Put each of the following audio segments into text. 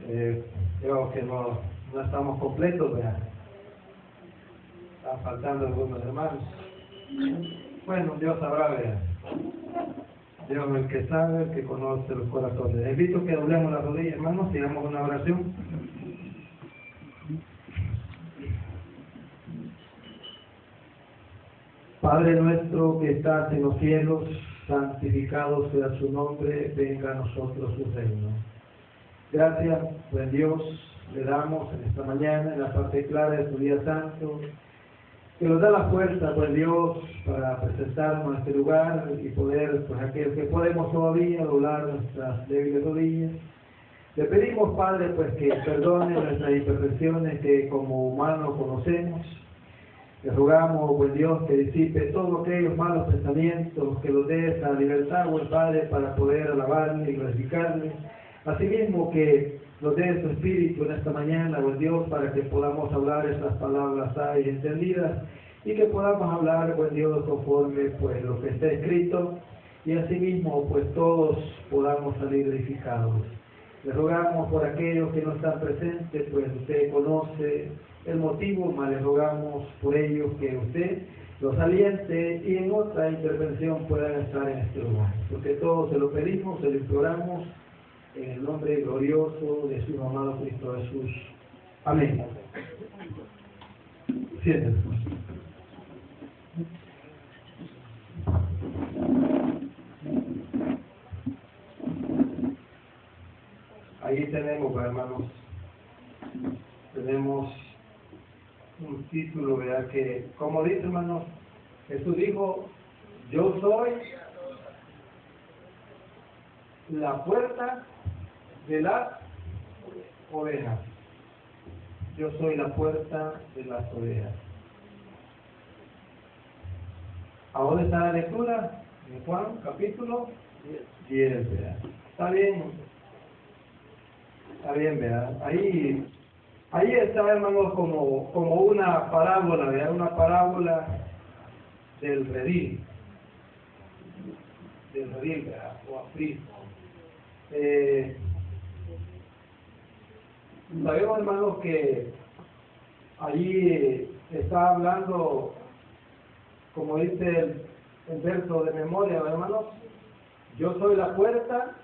Creo que no estamos completos, ¿verdad? Están faltando algunos hermanos. Bueno, Dios sabrá, ¿verdad? Dios es el que sabe, el que conoce los corazones. Les invito a que doblemos las rodillas, hermanos, y hagamos una oración. Padre nuestro que estás en los cielos, santificado sea su nombre, venga a nosotros su reino. Gracias, buen Dios, le damos en esta mañana, en la parte clara de tu día santo, que nos da la fuerza, buen Dios, para presentarnos a este lugar y poder, pues aquellos que podemos todavía doblar nuestras débiles rodillas. Le pedimos, Padre, pues que perdone nuestras imperfecciones que como humanos conocemos. Le rogamos, buen Dios, que disipe todos aquellos malos pensamientos, que los dé esa libertad, buen Padre, para poder alabarle y glorificarle. Asimismo, que nos dé su espíritu en esta mañana, buen Dios, para que podamos hablar estas palabras sabias y entendidas, y que podamos hablar, buen Dios, conforme pues lo que está escrito, y asimismo, pues todos podamos salir edificados. Le rogamos por aquellos que no están presentes, pues usted conoce el motivo, mas le rogamos por ellos que usted los aliente y en otra intervención puedan estar en este lugar. Porque todos se lo pedimos, se lo imploramos en el nombre glorioso de su amado Cristo Jesús. Amén. Siéntense. Ahí tenemos, hermanos, tenemos un título, ¿verdad? Que, como dice, hermanos, Jesús dijo, yo soy la puerta de las ovejas. Yo soy la puerta de las ovejas. ¿A dónde está la lectura? En Juan, capítulo 10, ¿verdad? Está bien, ¿verdad? Ahí está, hermanos, como una parábola, ¿verdad? Una parábola del redil, ¿verdad? O aprisco. Sabemos, hermanos, que allí está hablando, como dice el verso de memoria, hermanos, yo soy la puerta,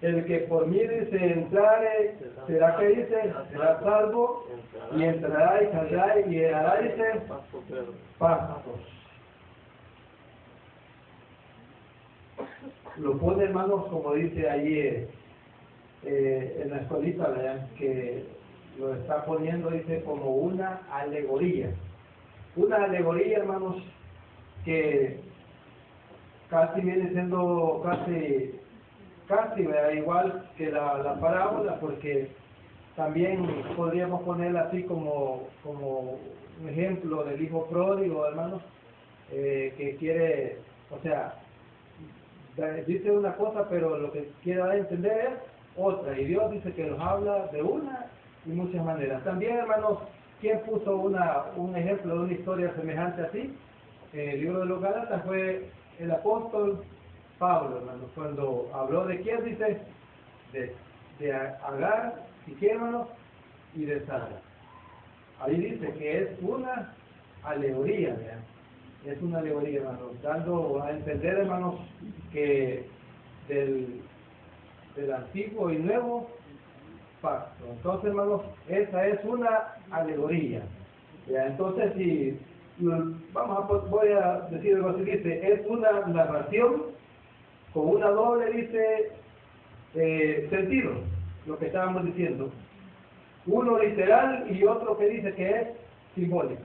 el que por mí dice entrare, será que dice, será salvo, y entrará y saldrá y hará, dice, pastos. Lo pone, hermanos, como dice allí en la escuelita, ¿verdad? Que lo está poniendo, dice, como una alegoría. Una alegoría, hermanos, que casi viene siendo casi ¿verdad? Igual que la parábola, porque también podríamos ponerla así como un ejemplo del hijo pródigo, hermanos, que quiere, o sea, dice una cosa, pero lo que quiere dar a entender es otra, y Dios dice que nos habla de una y muchas maneras. También, hermanos, ¿quién puso un ejemplo de una historia semejante así? El libro de los Gálatas fue el apóstol Pablo, hermanos, cuando habló de quién, dice, de Agar, y quién, hermanos, y de Sara. Ahí dice que es una alegoría, ¿verdad? Es una alegoría, hermanos, dando a entender, hermanos, que del antiguo y nuevo pacto. Entonces, hermanos, esa es una alegoría, ¿ya? Entonces, si voy a decir algo así, dice, es una narración con una doble, dice, sentido, lo que estábamos diciendo. Uno literal y otro que dice que es simbólico.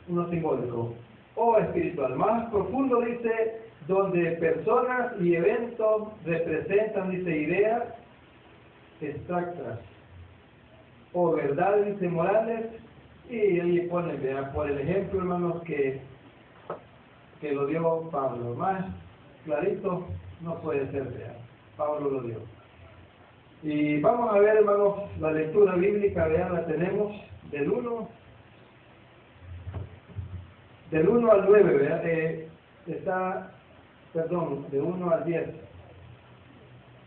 Uno simbólico o espiritual. Más profundo, dice, donde personas y eventos representan, dice, ideas abstractas o verdades, dice, morales, y ahí ponen, por el ejemplo, hermanos, que lo dio Pablo. Más clarito no puede ser, ¿verdad? Pablo lo dio. Y vamos a ver, hermanos, la lectura bíblica, vean, la tenemos del 1 al 9, ¿verdad? De 1 al 10.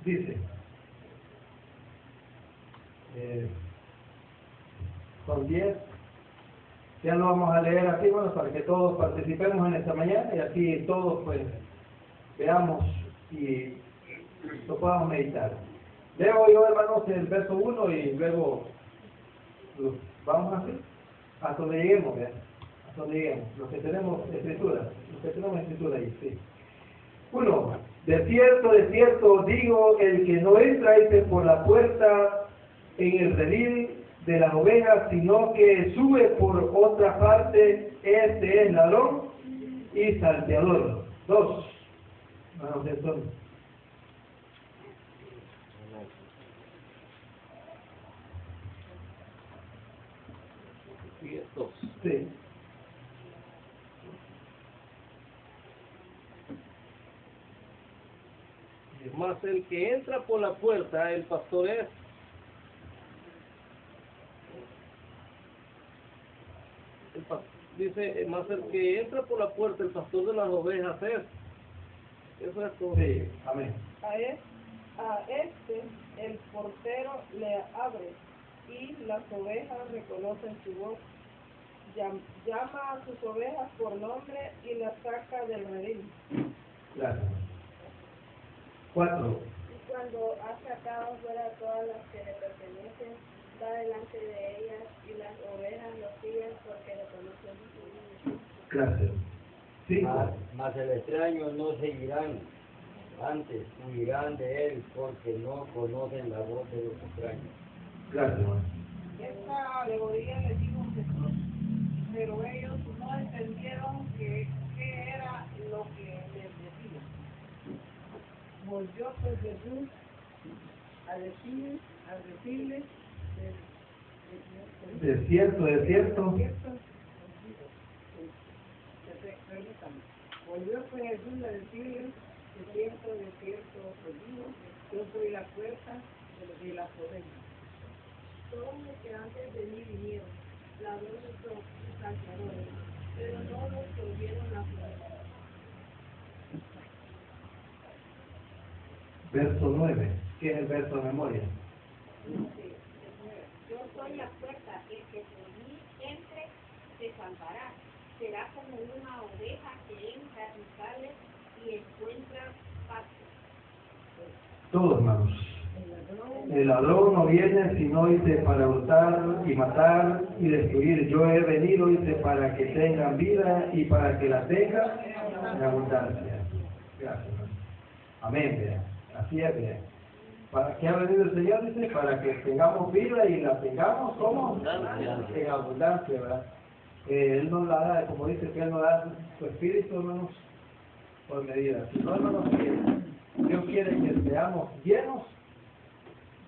Dice, son 10, ya lo vamos a leer así, bueno, para que todos participemos en esta mañana y así todos pues veamos y lo podamos meditar. Leo yo, hermanos, el verso 1 y luego vamos así, hasta donde lleguemos, ¿verdad? Hasta donde lleguemos, los que tenemos escritura ahí, sí. 1. De cierto digo, el que no entra por la puerta en el redil de las ovejas, sino que sube por otra parte, este es ladrón y salteador. 2. Vamos entonces. Sí. Mas el que entra por la puerta, el pastor es. Dice, más el que entra por la puerta, el pastor de las ovejas es. Eso es todo. Sí, amén. A este el portero le abre y las ovejas reconocen su voz. Llama a sus ovejas por nombre y las saca del redil. Gracias. 4. Y cuando ha sacado fuera todas las que le pertenecen, va delante de ellas y las ovejas lo siguen porque le conocen su nombre. Gracias. 5. Mas el extraño no seguirán, antes huirán de él porque no conocen la voz de los extraños. Gracias. Esta alegoría le dijo Jesús, pero ellos no entendieron qué era lo que les decía. Volvió pues Jesús a decirles De cierto. Volvió pues Jesús a decirles, de cierto os digo, yo soy la puerta de las ovejas. Todos los que antes de mí vinieron, ladrones son y salteadores, pero no los que oyeron la puerta. Verso 9. ¿Qué es el verso de memoria? Yo soy la puerta, el que por mí entre se salvará. Será como una oveja que entra y sale y encuentra pasto. Todos, hermanos. El ladrón no viene sino para hurtar y matar y destruir. Yo he venido para que tengan vida y para que la tengan en abundancia. Gracias, hermano. Amén, vea. Así es, vea. ¿Para qué ha venido el Señor? Dice, para que tengamos vida y la tengamos como en abundancia, ¿verdad? Él nos la da, como dice que Él nos da su espíritu, hermanos, por medida. Si no, hermanos, Dios quiere que seamos llenos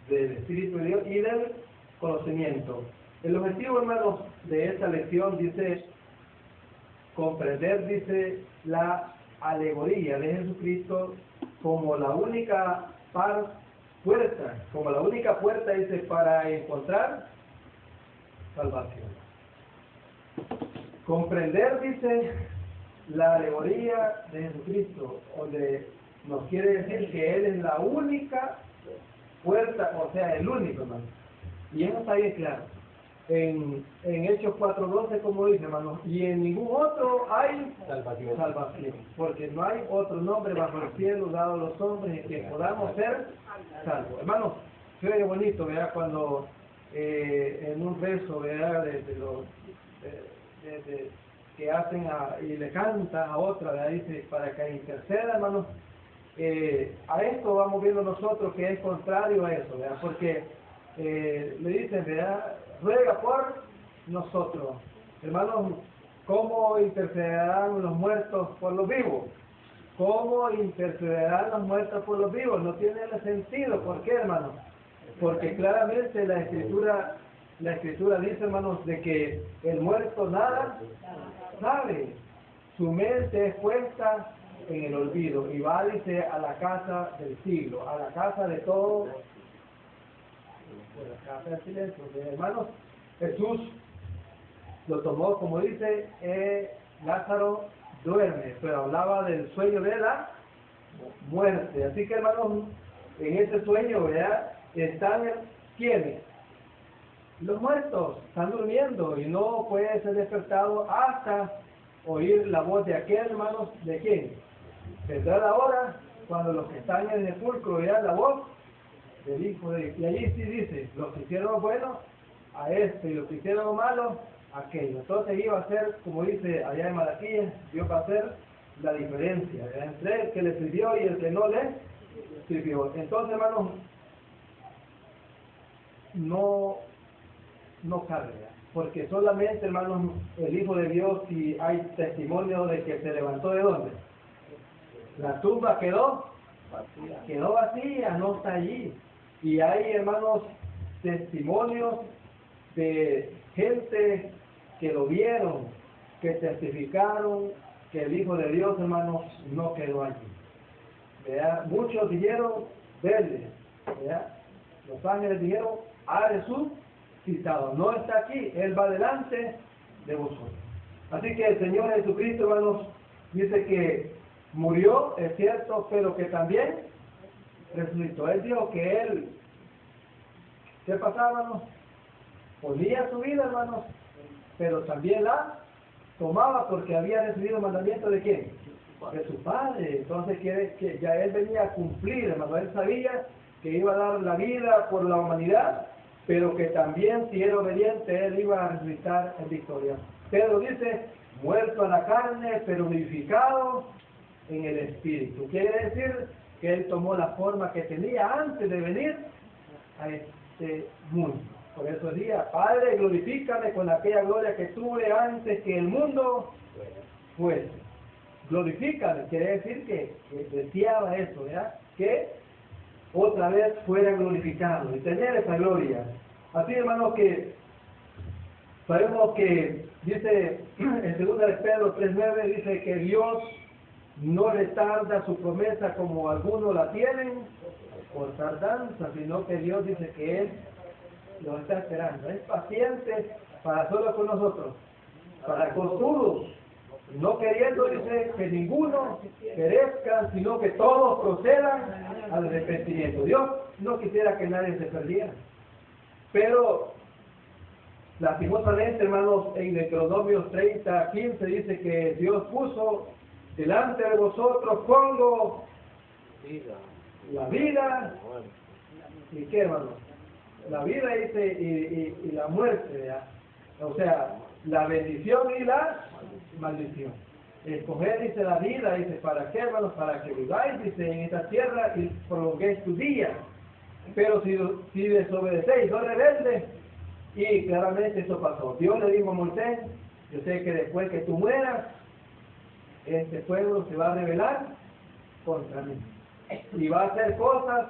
del Espíritu de Dios y del conocimiento. El objetivo, hermanos, de esta lección dice comprender, dice, la alegoría de Jesucristo como la única puerta, dice, para encontrar salvación. Comprender, dice, la alegoría de Jesucristo, donde nos quiere decir que Él es la única puerta, o sea, el único, hermano. Y eso está bien claro. En Hechos 4:12, como dice, hermano, y en ningún otro hay salvación, porque no hay otro nombre bajo el cielo dado a los hombres en que podamos ser salvos. Hermano, se ve bonito, ¿verdad? Cuando en un verso, ¿verdad? De los que hacen y le canta a otra, ¿verdad? Dice, para que interceda, hermano. A esto vamos viendo nosotros que es contrario a eso, ¿verdad? Porque le dicen, ¿verdad? Ruega por nosotros. Hermanos, ¿cómo intercederán los muertos por los vivos? ¿Cómo intercederán los muertos por los vivos? No tiene sentido. ¿Por qué, hermanos? Porque claramente la escritura dice, hermanos, de que el muerto nada sabe. Su mente es puesta en el olvido y va, dice, a la casa del siglo, a la casa de todos, la casa del silencio. Hermanos, Jesús lo tomó, como dice, Lázaro duerme, pero hablaba del sueño de la muerte. Así que, hermanos, en ese sueño, ¿verdad? Están, ¿quiénes? Los muertos, están durmiendo y no puede ser despertado hasta oír la voz de aquel, hermanos, ¿de quién? Vendrá la hora cuando los que están en el sepulcro oirán la voz del Hijo de Dios. Y allí sí dice, los que hicieron lo bueno, a este, y los que hicieron lo malo, a aquello. Entonces iba a ser, como dice allá en Malaquías, Dios va a hacer la diferencia, ¿verdad? Entre el que le sirvió y el que no le sirvió. Entonces, hermanos, no carga, porque solamente, hermanos, el Hijo de Dios, si hay testimonio de que se levantó de dónde, la tumba quedó vacía, no está allí. Y hay, hermanos, testimonios de gente que lo vieron, que testificaron que el Hijo de Dios, hermanos, no quedó allí, ¿verdad? Muchos dijeron verle, ¿verdad? Los ángeles dijeron, ha resucitado, no está aquí, Él va delante de vosotros. Así que el Señor Jesucristo, hermanos, dice que murió, es cierto, pero que también resucitó. Él dijo que Él, ¿qué pasaba, hermanos? Ponía su vida, hermanos, pero también la tomaba porque había recibido el mandamiento de ¿quién? De su Padre. Entonces que ya Él venía a cumplir, hermano. Él sabía que iba a dar la vida por la humanidad, pero que también, si era obediente, Él iba a resucitar en victoria. Pedro dice, muerto a la carne, pero vivificado en el Espíritu. Quiere decir que Él tomó la forma que tenía antes de venir a este mundo. Por eso decía, Padre, glorifícame con aquella gloria que tuve antes que el mundo fuese. Glorifícame, quiere decir que deseaba eso, ¿verdad? Que otra vez fuera glorificado y tener esa gloria. Así, hermanos, que sabemos que dice en 2 de Pedro 3:9, dice que Dios no retarda su promesa como algunos la tienen por tardanza, sino que Dios dice que Él lo está esperando. Es paciente para solo con nosotros, para con todos, no queriendo, dice, que ninguno perezca, sino que todos procedan al arrepentimiento. Dios no quisiera que nadie se perdiera, pero lastimosamente, hermanos, en Deuteronomios 30:15 dice que Dios puso delante de vosotros, pongo la vida, ¿y qué, hermanos? La vida, dice, y la muerte, ¿verdad? O sea, la bendición y la maldición. Escoger, dice, la vida, dice, ¿para qué, hermanos? Para que viváis, dice, en esta tierra y prolonguéis tu día. Pero si desobedecéis, sois rebeldes, y claramente eso pasó. Dios le dijo a Moisés, yo sé que después que tú mueras, este pueblo se va a rebelar contra mí. Y va a hacer cosas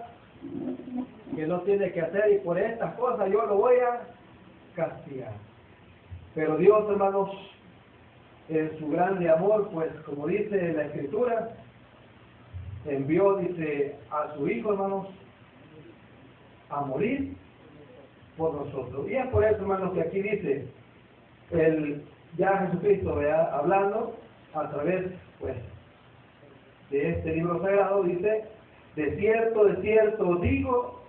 que no tiene que hacer, y por estas cosas yo lo voy a castigar. Pero Dios, hermanos, en su grande amor, pues como dice la Escritura, envió, dice, a su Hijo, hermanos, a morir por nosotros. Y es por eso, hermanos, que aquí dice ya Jesucristo, ¿verdad? Hablando a través, pues, de este libro sagrado, dice, de cierto digo,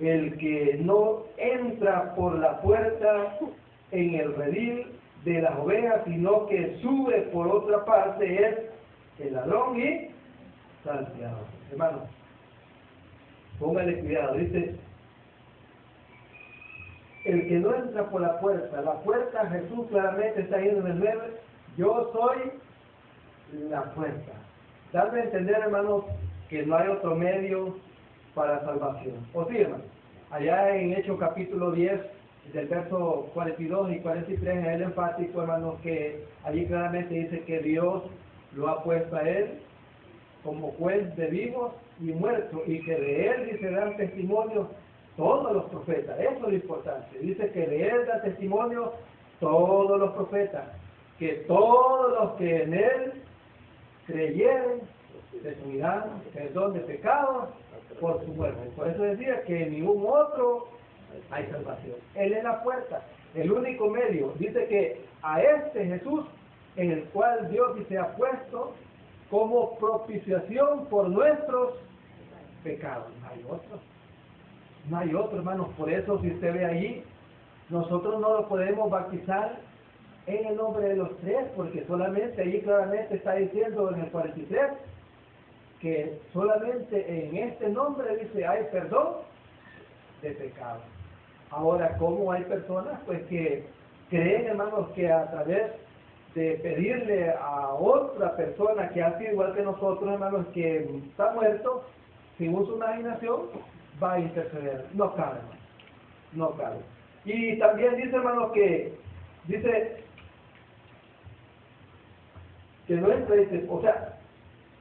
el que no entra por la puerta en el redil de las ovejas, sino que sube por otra parte, es el ladrón y salteador. Hermanos, póngale cuidado, dice, el que no entra por la puerta, Jesús claramente está diciendo en el 9, yo soy la puerta. Dame a entender, hermanos, que no hay otro medio para salvación. O sí, hermanos, allá en Hechos capítulo 10, del verso 42 y 43, es el enfático, hermanos, que allí claramente dice que Dios lo ha puesto a Él como juez de vivos y muertos, y que de Él, dice, dan testimonio todos los profetas. Eso es lo importante. Dice que de Él dan testimonio todos los profetas, que todos los que en Él creyeren recibirán perdón de pecados por su muerte. Por eso decía que en ningún otro hay salvación. Él es la puerta, el único medio. Dice que a este Jesús, en el cual Dios, dice, ha puesto como propiciación por nuestros pecado. No hay otro. No hay otro, hermanos. Por eso, si usted ve allí, nosotros no lo podemos bautizar en el nombre de los tres, porque solamente allí claramente está diciendo en el 43 que solamente en este nombre dice hay perdón de pecado. Ahora, ¿cómo hay personas pues que creen, hermanos, que a través de pedirle a otra persona que ha sido igual que nosotros, hermanos, que está muerto, según su imaginación, va a interceder? No cabe, hermanos. No cabe. Y también dice, hermanos, que dice que no entra, dice, o sea,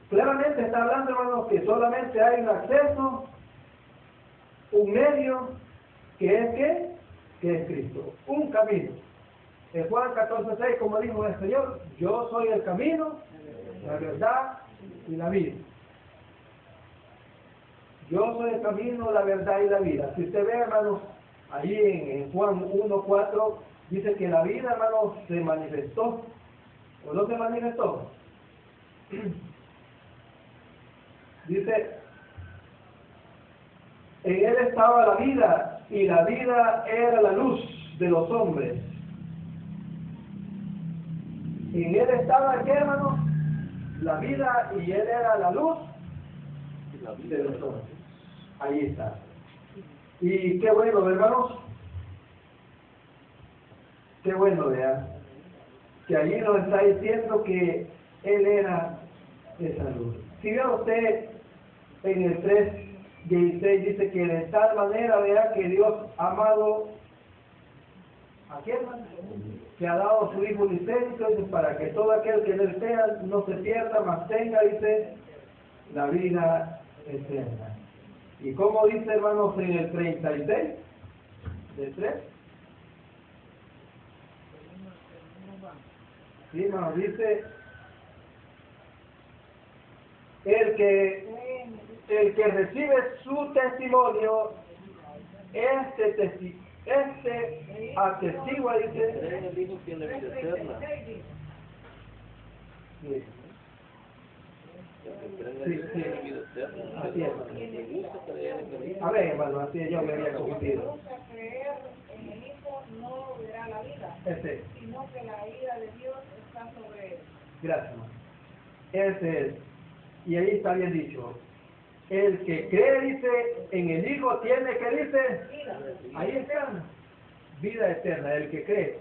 claramente está hablando, hermanos, que solamente hay un acceso, un medio, que es ¿qué? Que es Cristo, un camino. En Juan 14:6, como dijo el Señor, yo soy el camino, la verdad y la vida. Yo soy el camino, la verdad y la vida. Si usted ve, hermanos, allí en Juan 1:4, dice que la vida, hermanos, se manifestó. ¿O no se manifestó? Dice, en él estaba la vida, y la vida era la luz de los hombres. En él estaba, ¿qué, hermano? La vida, y él era la luz de los hombres. Ahí está. Y qué bueno, hermanos. Qué bueno, vean. Que allí nos está diciendo que él era esa luz. Si ve usted en el 3:16 dice que de tal manera, vea, que Dios ha amado a quién, que ha dado a su Hijo unigénito, dice, para que todo aquel que en él sea no se pierda, mas tenga, dice, la vida eterna. ¿Y cómo dice, hermanos, en el 36 del 3? Sí, hermanos, dice el que recibe su testimonio, este atestigua, dice, Cree en el Hijo tiene vida eterna. sí. El que cree en el Hijo tiene vida eterna. Así es. Me gusta creer en el Hijo. A ver, hermano, así yo me había confundido. Rehúsa creer en el Hijo no verá la vida, sino que la ira de Dios está sobre él. Gracias, hermano. Ese es. Y ahí está bien dicho. El que cree, dice, en el Hijo tiene, que dice, ahí está, vida eterna. El que cree,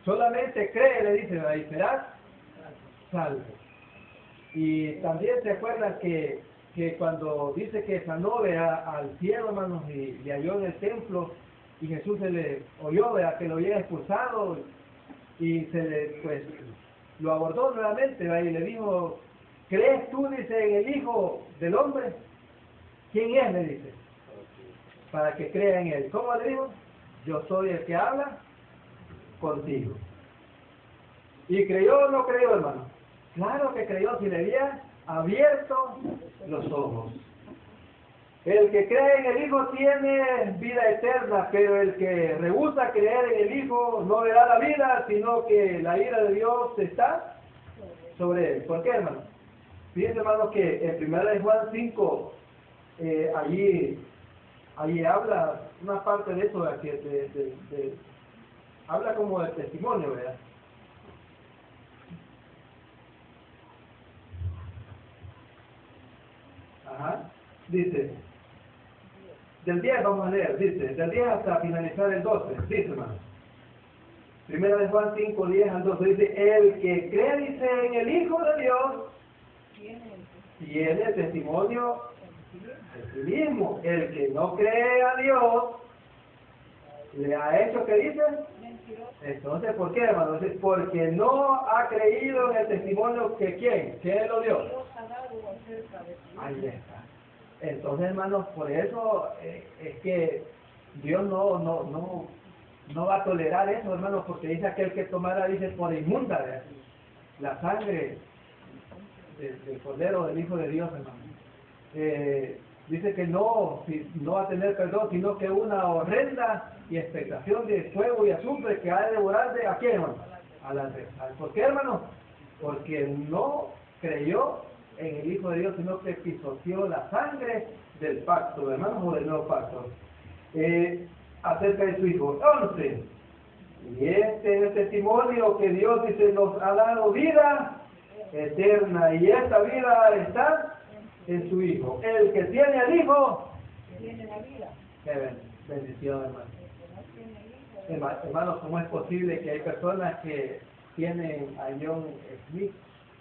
solamente cree, le dice, ahí serás salvo. Y también se acuerdan que cuando dice que sanó, vea, al cielo, hermanos, y le halló en el templo, y Jesús se le oyó, vea, que lo había expulsado, y se le, pues, lo abordó nuevamente, vea, y le dijo, ¿crees tú, dice, en el Hijo del Hombre? ¿Quién es? Le dice, para que crea en él. ¿Cómo le dijo? Yo soy el que habla contigo. ¿Y creyó o no creyó, hermano? Claro que creyó, si le había abierto los ojos. El que cree en el Hijo tiene vida eterna, pero el que rehúsa creer en el Hijo no verá la vida, sino que la ira de Dios está sobre él. ¿Por qué, hermano? Fíjense, hermano, que en 1 Juan 5, allí habla una parte de eso, habla como de testimonio, ¿verdad? Ajá. Dice, del 10 vamos a leer, dice, del 10 hasta finalizar el 12, dice, hermano. 1 Juan 5, 10 al 12, dice, el que cree, dice, en el Hijo de Dios, tiene testimonio de sí mismo. El que no cree a Dios, le ha hecho, ¿qué dice? Entonces, ¿por qué, hermano? Porque no ha creído en el testimonio que ¿quién? ¿Quién lo dio? Ahí está. Entonces, hermanos, por eso es que Dios no va a tolerar eso, hermanos, porque dice aquel que tomara, dice, por inmunda, ¿verdad? La sangre del Cordero, del Hijo de Dios, hermano. Dice que no va a tener perdón, sino que una horrenda y expectación de fuego y azufre que ha de devorar de ¿a quién, hermano? ¿Por qué, hermano? Porque no creyó en el Hijo de Dios, sino que pisoteó la sangre del pacto, hermanos, o del nuevo pacto. Acerca de su Hijo. 11. Y este es el testimonio que Dios dice nos ha dado vida eterna, y esta vida está en su Hijo. El que tiene al Hijo Tiene la vida. qué bendición, hermano. Hermanos, ¿cómo es posible que hay personas que tienen a John Smith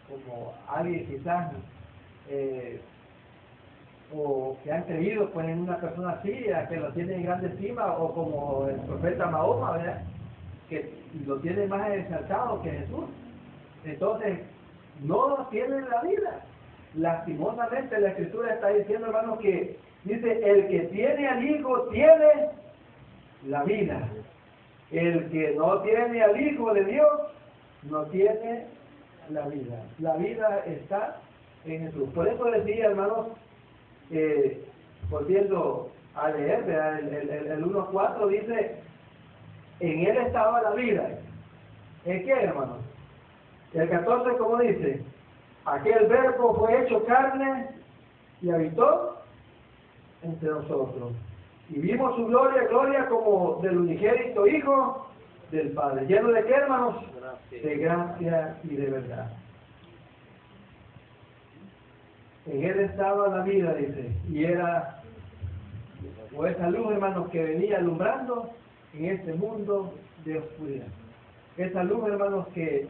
como alguien quizás o que han creído pues en una persona así, a que lo tienen en grande estima, o como el profeta Mahoma, ¿verdad?, que lo tiene más exaltado que Jesús? Entonces no tienen la vida. Lastimosamente la Escritura está diciendo, hermanos, que dice: el que tiene al Hijo tiene la vida. El que no tiene al Hijo de Dios no tiene la vida. La vida está en Jesús. Por eso decía, hermanos, volviendo a leer, ¿verdad?, el 1:4 dice: en él estaba la vida. ¿En qué, hermanos? El 14, ¿cómo dice? Aquel verbo fue hecho carne y habitó entre nosotros. Y vimos su gloria, gloria como del unigénito Hijo del Padre. ¿Lleno de qué, hermanos? De gracia y de verdad. En él estaba la vida, dice, y era, o esa luz, hermanos, que venía alumbrando en este mundo de oscuridad. Esa luz, hermanos, que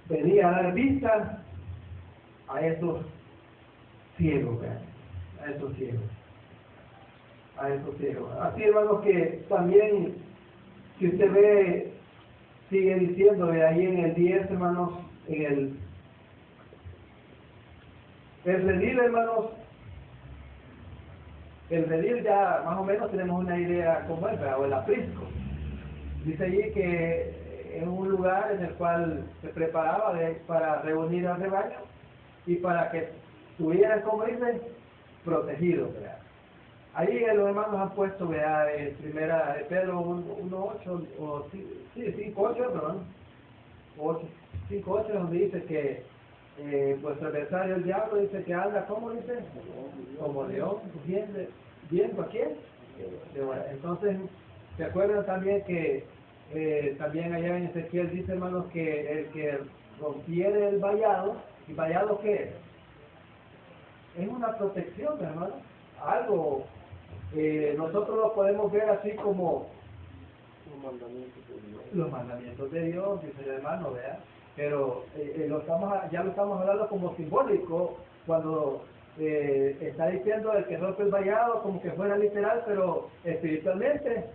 venía a dar vista a esos ciegos, ¿verdad?, a esos ciegos. Así, hermanos, que también, si usted ve, sigue diciendo de ahí en el 10, hermanos, en el redil, hermanos, el redil ya más o menos tenemos una idea cómo es, ¿verdad?, o el aprisco. Dice allí que es un lugar en el cual se preparaba para reunir al rebaño y para que estuvieran, como dicen, protegidos, ¿verdad? Ahí los hermanos han puesto, ¿verdad?, en primera de Pedro 1:8 o 5:8, perdón, 5:8, donde dice que vuestro adversario el diablo dice que anda, ¿cómo dice? Como león, viendo a quién. Entonces, ¿se acuerdan también que también allá en Ezequiel dice, hermanos, que el que rompiere el vallado? ¿Y vallado qué es? Es una protección, hermano. Algo, nosotros lo podemos ver así como los mandamientos de Dios, dice el hermano, ¿verdad? Pero ya lo estamos hablando como simbólico, cuando está diciendo el que rompe el vallado, como que fuera literal, pero espiritualmente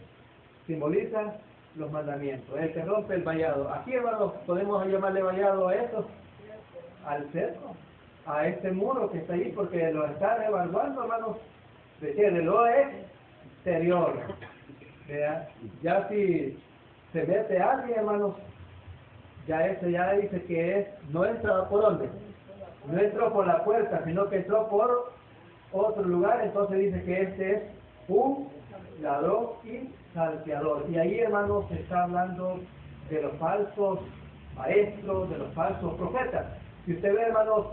simboliza los mandamientos. El que rompe el vallado. Aquí, hermanos, podemos llamarle vallado a eso, al cerco, a este muro que está ahí, porque lo está evaluando, hermanos, de qué, de lo exterior, ¿verdad? Ya si se mete alguien, hermanos, ya ese ya dice que no entra por dónde, no entró por la puerta, sino que entró por otro lugar. Entonces dice que este es un ladrón y salteador. Y ahí, hermanos, se está hablando de los falsos maestros, de los falsos profetas. Si usted ve, hermanos,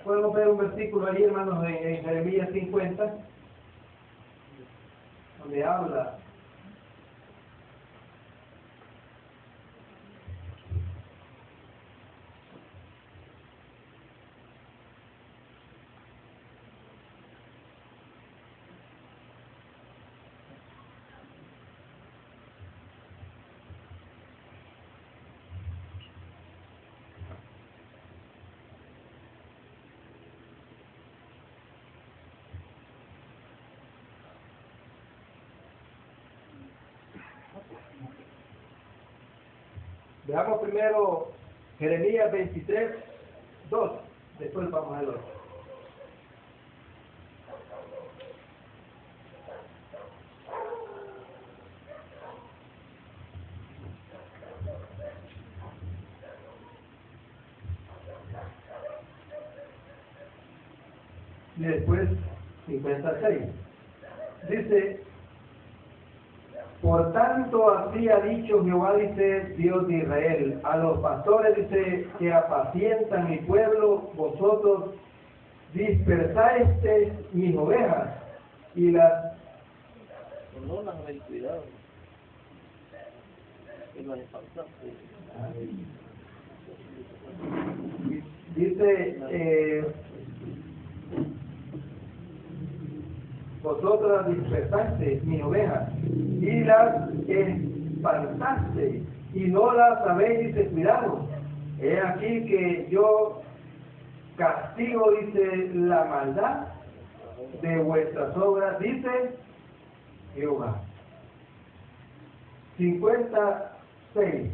podemos ver un versículo ahí, hermanos, en Jeremías 50, donde habla Veamos primero Jeremías 23:2, después vamos al otro. Y después 56. Dice: Por tanto, así ha dicho Jehová, dice Dios de Israel, a los pastores, dice, que apacientan mi pueblo, vosotros dispersáis mis ovejas y las... No las habéis cuidado. Y las espantaste. Dice, vosotras dispersaste mis ovejas y las espantaste y no las habéis, dice, cuidado. He aquí que yo castigo, dice, la maldad de vuestras obras, dice Jehová. 56.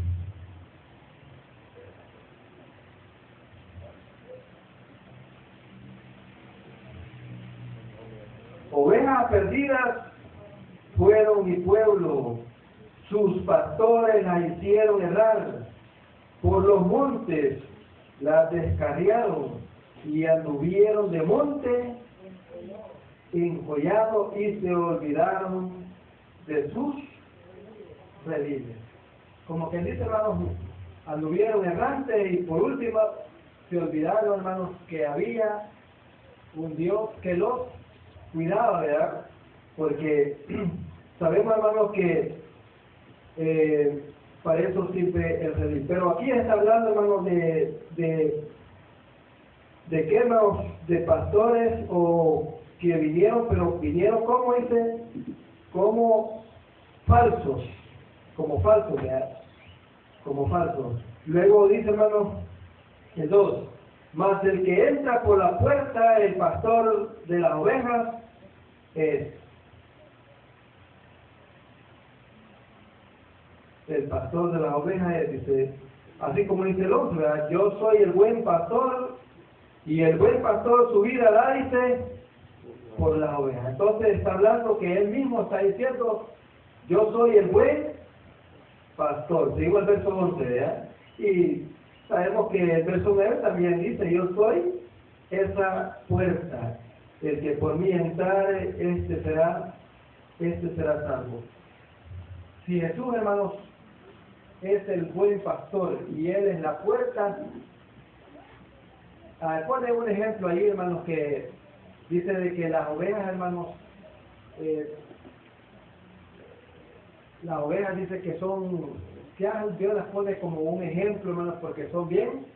Ovejas perdidas fueron mi pueblo, sus pastores las hicieron errar, por los montes las descarriaron y anduvieron de monte enjollados y se olvidaron de sus rediles. Como que dice, hermanos, anduvieron errantes y por último se olvidaron, hermanos, que había un Dios que los cuidaba, ¿verdad? Porque sabemos, hermanos, que para eso sirve el redil. Pero aquí está hablando, hermanos, de qué, hermanos, de pastores o que vinieron, pero vinieron, como dice, como falsos, ¿verdad? Como falsos. Luego dice, hermanos, el 2, mas el que entra por la puerta, el pastor de las ovejas, es el pastor de las ovejas, dice, así como dice el otro, ¿verdad? Yo soy el buen pastor y el buen pastor su vida da, dice, por las ovejas. Entonces está hablando que él mismo está diciendo, yo soy el buen pastor. Sigo el verso 11, ¿verdad? Y sabemos que el verso 9 también dice, yo soy esa puerta. El que por mí entrare, este será salvo. Si Jesús, hermanos, es el buen pastor y Él es la puerta, pone un ejemplo ahí, hermanos, que dice de que las ovejas, hermanos, las ovejas dice que son, ya Dios las pone como un ejemplo, hermanos, porque son bien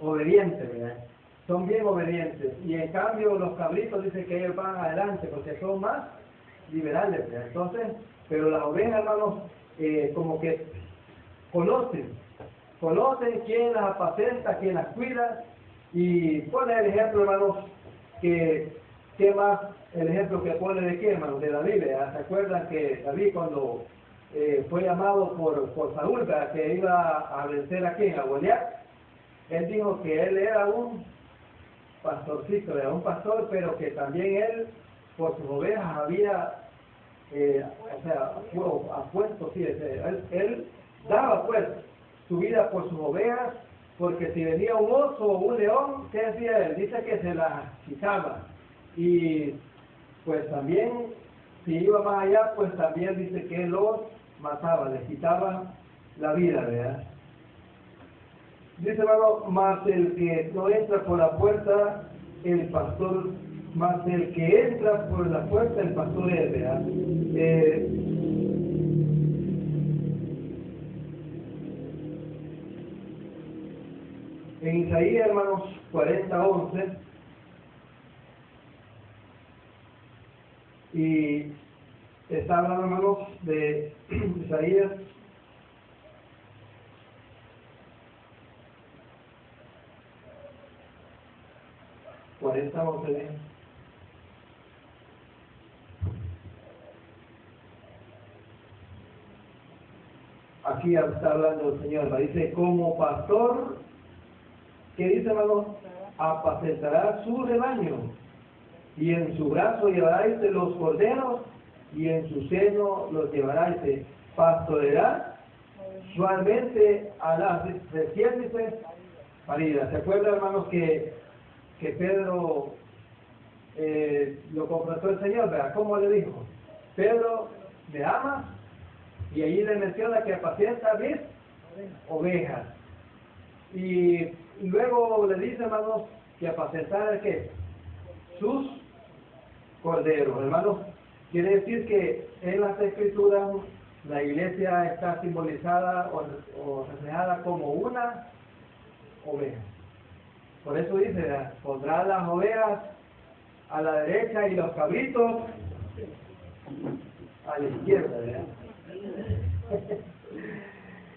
obedientes, ¿verdad? Son bien obedientes. Y en cambio los cabritos dicen que ellos van adelante porque son más liberales, ¿verdad? Entonces, pero las ovejas, hermanos, como que conocen quién las apacenta, quién las cuida. Y pone el ejemplo, hermanos, ¿qué más? El ejemplo que pone de qué, hermanos, de David, ¿verdad? ¿Se acuerdan que David cuando fue llamado por Saúl, ¿verdad? Que iba a vencer a quién? A Goliat? Él dijo que él era un pastorcito, era un pastor, pero que también él, por sus ovejas, había, apuesto, sí, él daba pues su vida por sus ovejas, porque si venía un oso o un león, ¿qué decía él? Dice que se las quitaba. Y pues también, si iba más allá, pues también dice que los mataba, les quitaba la vida, ¿verdad? Dice, hermano, más el que no entra por la puerta, el pastor, más el que entra por la puerta, el pastor es, ¿verdad? En Isaías, hermanos, 40:11, y está hablando, hermanos, de Isaías 40:11. Aquí está hablando el Señor, dice, como pastor, ¿qué dice, hermano? Apacentará su rebaño, y en su brazo llevaráis los corderos, y en su seno los llevaráis, pastoreará suavemente a las recién paridas. ¿Se acuerdan, hermanos, que Pedro lo confrontó el Señor, ¿verdad? ¿Cómo le dijo? Pedro, ¿me amas? Y ahí le menciona que apacienta mis ovejas. Y luego le dice, hermanos, que apacentar ¿qué? Sus corderos. Hermanos, quiere decir que en las Escrituras la iglesia está simbolizada o reflejada como una oveja. Por eso dice, pondrá las ovejas a la derecha y los cabritos a la izquierda, ¿verdad?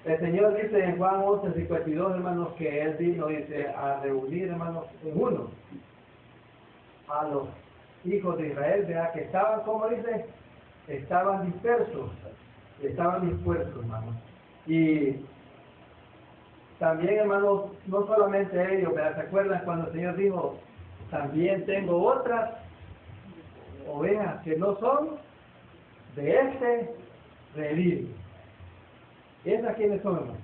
El Señor dice en Juan 11:52, hermanos, que Él vino, dice, a reunir, hermanos, en uno a los hijos de Israel, ¿verdad? Que estaban, como dice, estaban dispersos, estaban dispuestos, hermanos. Y también, hermanos, no solamente ellos, ¿verdad? ¿Se acuerdan cuando el Señor dijo, también tengo otras ovejas que no son de este redil? ¿Esas quiénes son, hermanos?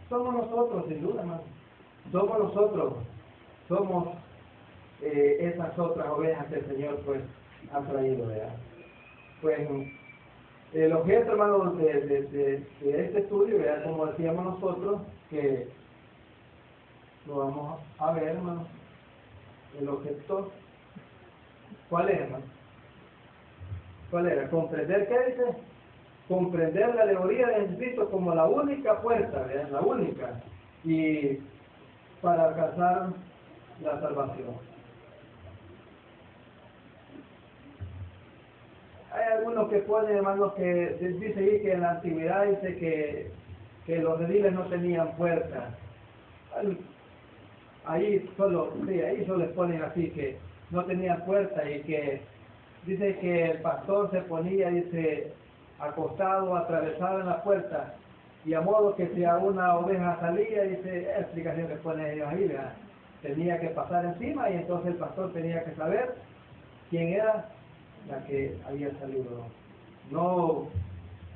Somos nosotros, sin duda, hermanos. Somos nosotros. Somos esas otras ovejas que el Señor, pues, ha traído, ¿verdad? Pues, el objeto, hermanos, de este estudio, ¿verdad? Como decíamos nosotros, que lo vamos a ver, hermanos. El objeto, ¿cuál es, hermano? ¿Cuál era? ¿Comprender qué dice? Comprender la alegoría de Jesucristo como la única puerta, ¿verdad? La única, y para alcanzar la salvación. Hay algunos que ponen, hermanos, que dice ahí que en la antigüedad dice que los rediles no tenían puerta. Ahí solo les ponen así, que no tenían puerta, y que dice que el pastor se ponía, dice, acostado, atravesado en la puerta, y a modo que si a una oveja salía, dice, explicación que ponen ellos ahí, ¿verdad? Tenía que pasar encima, y entonces el pastor tenía que saber quién era la que había salido. No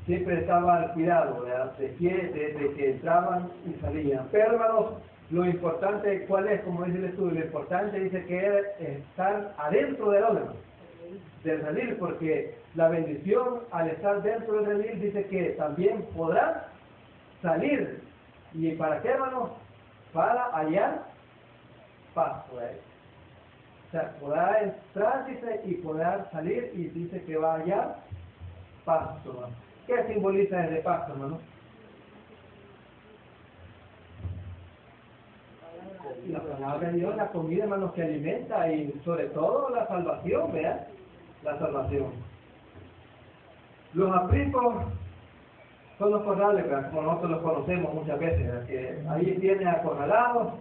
siempre estaba al cuidado, ¿verdad? Desde que entraban y salían. Pero, hermanos, lo importante, ¿cuál es? Como dice el estudio, lo importante dice que es estar adentro del órgano, del redil, porque la bendición al estar dentro del redil dice que también podrá salir. ¿Y para qué, hermanos? Para hallar pasto, ¿eh? O sea, podrá entrar, dice, y podrá salir, y dice que va a hallar pasto, hermano. ¿Qué simboliza ese pasto, hermano? La palabra de Dios, la comida, hermanos, que alimenta, y sobre todo la salvación, ¿verdad? La salvación. Los apriscos son los corrales, ¿verdad? Como nosotros los conocemos muchas veces, ¿verdad? Que ahí tienen acorralados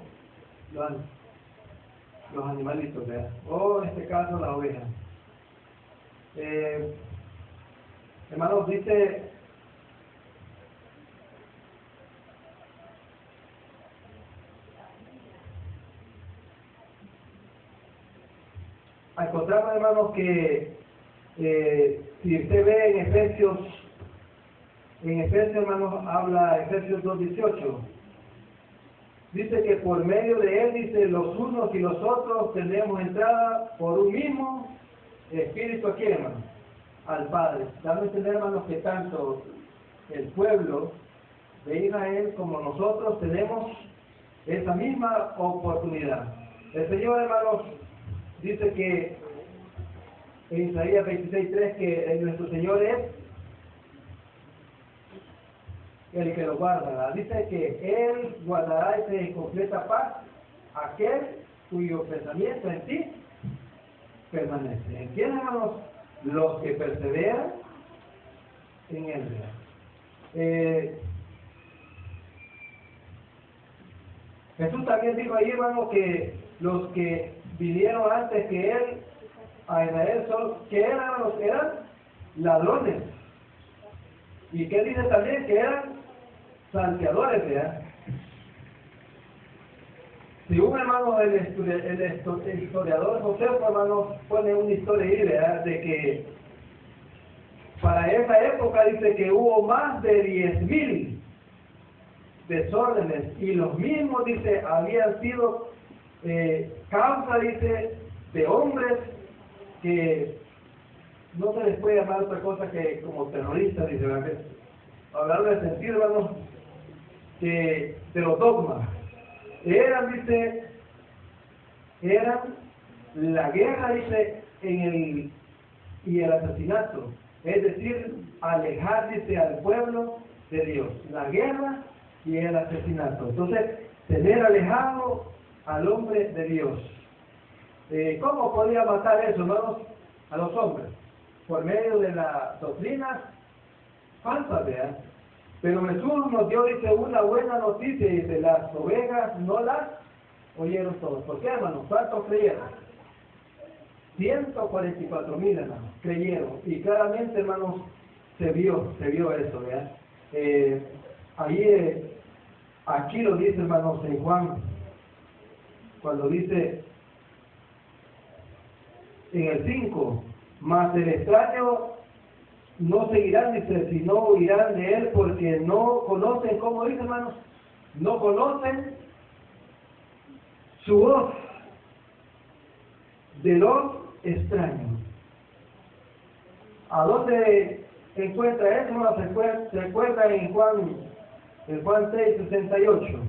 los animalitos, ¿verdad? O en este caso la oveja. Hermanos, dice encontramos, hermanos, que si usted ve en Efesios, hermanos, habla Efesios 2:18. Dice que por medio de él, dice, los unos y los otros tenemos entrada por un mismo espíritu aquí, hermanos, al Padre. Dando a entender, hermanos, que tanto el pueblo de Israel como nosotros tenemos esa misma oportunidad. El Señor, hermanos, dice que en Isaías 26:3 que nuestro Señor es el que lo guarda, ¿verdad? Dice que Él guardará en completa paz aquel cuyo pensamiento en ti permanece. ¿Entienden, hermanos? Los que perseveran en Él, ¿verdad? Jesús también dijo ahí, hermano, que los que vinieron antes que Él a Israel que eran ladrones. ¿Y qué dice también? Que eran salteadores, ¿verdad? Si un hermano, el historiador José, hermano, pone una historia ahí, ¿verdad? De que para esa época dice que hubo más de 10,000 desórdenes, y los mismos, dice, habían sido causa, dice, de hombres que no se les puede llamar otra cosa que como terroristas, dice, ¿verdad? hablando de sentido, hermanos, de los dogmas. Eran, dice, eran la guerra, dice, y el asesinato. Es decir, alejar, dice, al pueblo de Dios. La guerra y el asesinato. Entonces, tener alejado al hombre de Dios. ¿Cómo podía matar eso, hermanos? A los hombres. Por medio de la doctrina falsa, ¿verdad? Pero Jesús nos dio, dice, una buena noticia, dice, las ovejas no las oyeron todos. ¿Por qué, hermanos? ¿Cuántos creyeron? 144,000, hermanos, creyeron. Y claramente, hermanos, se vio eso, ¿verdad? Aquí lo dice, hermanos, en Juan, cuando dice en el 5, mas el extraño no seguirán, dice, sino huirán de él, porque no conocen, ¿cómo dice, hermanos? No conocen su voz de los extraños. ¿A dónde se encuentra eso? No, se encuentra en Juan 6:68.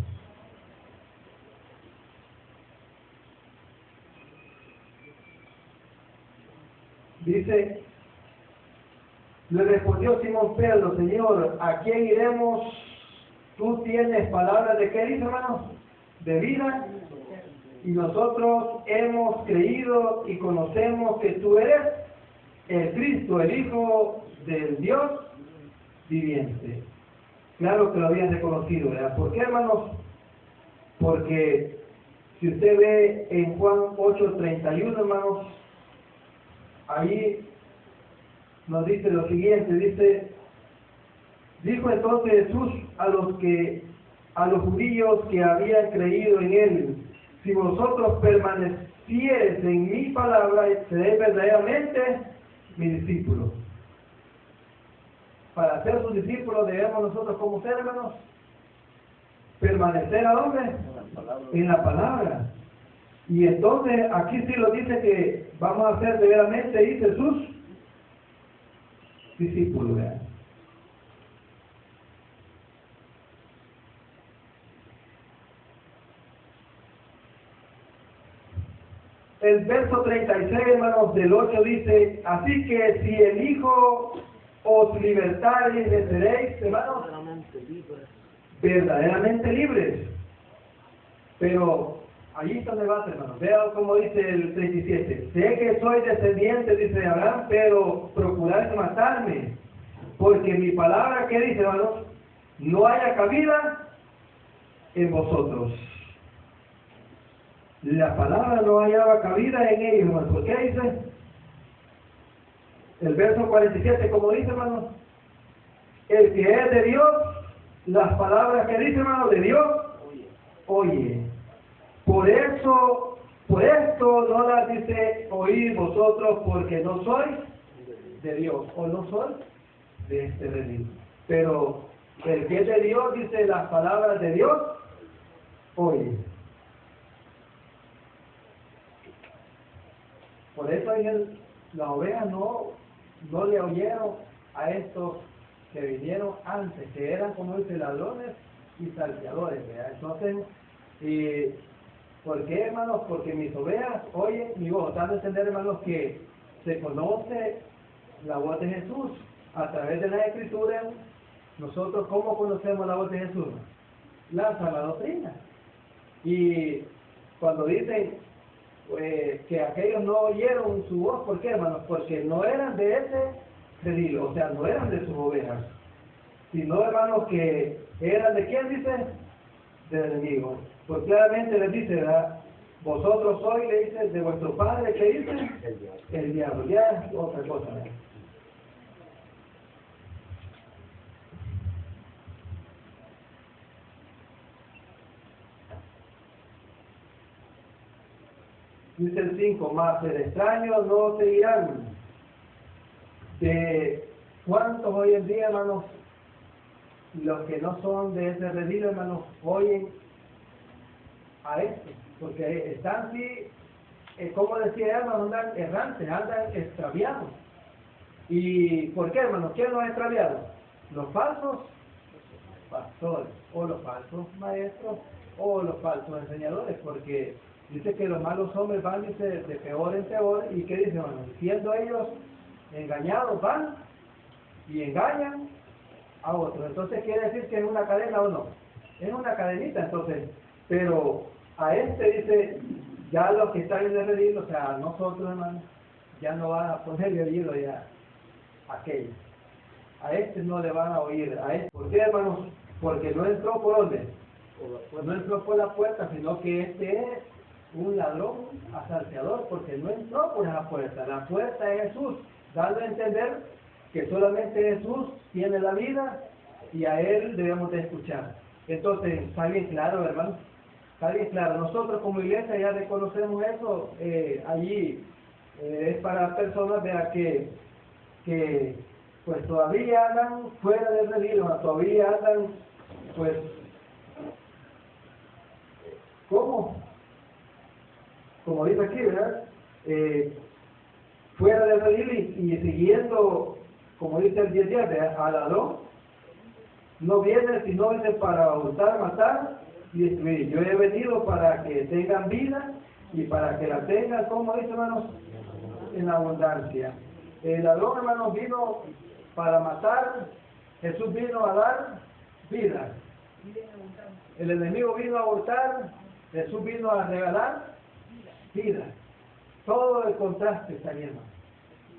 Dice, le respondió Simón Pedro, Señor, ¿a quién iremos? Tú tienes palabras de qué, dice, hermanos, de vida, y nosotros hemos creído y conocemos que tú eres el Cristo, el Hijo del Dios viviente. Claro que lo habían reconocido, ¿verdad? ¿Por qué, hermanos? Porque si usted ve en Juan 8:31, hermanos, ahí nos dice lo siguiente, dice, dijo entonces Jesús a los judíos que habían creído en él, si vosotros permaneciereis en mi palabra, seréis verdaderamente mis discípulos. Para ser sus discípulos debemos nosotros, como ser, hermanos, permanecer ¿a dónde? En la palabra. Y entonces aquí sí lo dice que vamos a ser verdaderamente, dice Jesús, discípulos, ¿verdad? El verso 36, hermanos, del 8 dice, así que si el Hijo os libertare, seréis, hermanos, verdaderamente libres. Pero allí está el debate, hermanos. Vean cómo dice el 37. Sé que soy descendiente, dice Abraham, pero procuráis matarme, porque mi palabra, ¿qué dice, hermanos? No haya cabida en vosotros. La palabra no hallaba cabida en ellos, hermanos. ¿Por qué dice? El verso 47, como dice, hermanos, el que es de Dios, las palabras que dice, hermanos, de Dios, oye. Por esto no las dice oír vosotros, porque no sois de Dios, o no sois de este reino. Pero el que es de Dios, dice las palabras de Dios, oye. Por eso las ovejas no le oyeron a estos que vinieron antes, que eran, como dice, ladrones y salteadores, ¿verdad? Entonces, ¿por qué, hermanos? Porque mis ovejas oyen mi voz. Dan a entender, hermanos, que se conoce la voz de Jesús a través de la Escritura. Nosotros, ¿cómo conocemos la voz de Jesús? La doctrina. Y cuando dicen que aquellos no oyeron su voz, ¿por qué, hermanos? Porque no eran de ese redil, o sea, no eran de sus ovejas, sino, hermanos, que eran de quién, dice, del enemigo. Pues claramente les dice, ¿verdad? Vosotros sois, le dice, de vuestro padre, ¿qué dice? El diablo. Ya es otra cosa, ¿verdad? Dice el 5, más el extraño no seguirán. ¿De cuántos hoy en día, hermanos, los que no son de ese redil, hermanos, oyen a esto? Porque están, sí, como decía, hermanos, andan errantes, andan extraviados. ¿Y por qué, hermanos? ¿Quién los ha extraviado? Los falsos pastores, o los falsos maestros, o los falsos enseñadores, porque dice que los malos hombres van, dice, de peor en peor, y ¿qué dicen, hermano? Siendo ellos engañados, van y engañan a otros. Entonces, ¿quiere decir que es una cadena o no? Es una cadenita, entonces, pero a dice, ya los que están en el redil, o sea, nosotros, hermano, ya no van a ponerle oído ya a aquellos. A no le van a oír, a ¿Por qué, hermanos? Porque no entró por dónde. No entró por la puerta, sino que es un ladrón asalteador, porque no entró por esa puerta. La puerta es Jesús, dando a entender que solamente Jesús tiene la vida y a Él debemos de escuchar. Entonces, está bien claro, hermano, está bien claro. Nosotros como iglesia ya reconocemos eso. Allí es para personas, vea, que pues todavía andan fuera del redil, todavía andan, pues, ¿cómo? Como dice aquí, ¿verdad? Fuera del redil y siguiendo, como dice el 10:10, ¿verdad? Al ladrón, no viene sino dice para hurtar, matar y destruir. Yo he venido para que tengan vida y para que la tengan, como dice, hermanos, en abundancia. El ladrón, hermanos, vino para matar, Jesús vino a dar vida. El enemigo vino a hurtar, Jesús vino a regalar vida. Todo el contraste está bien, hermano.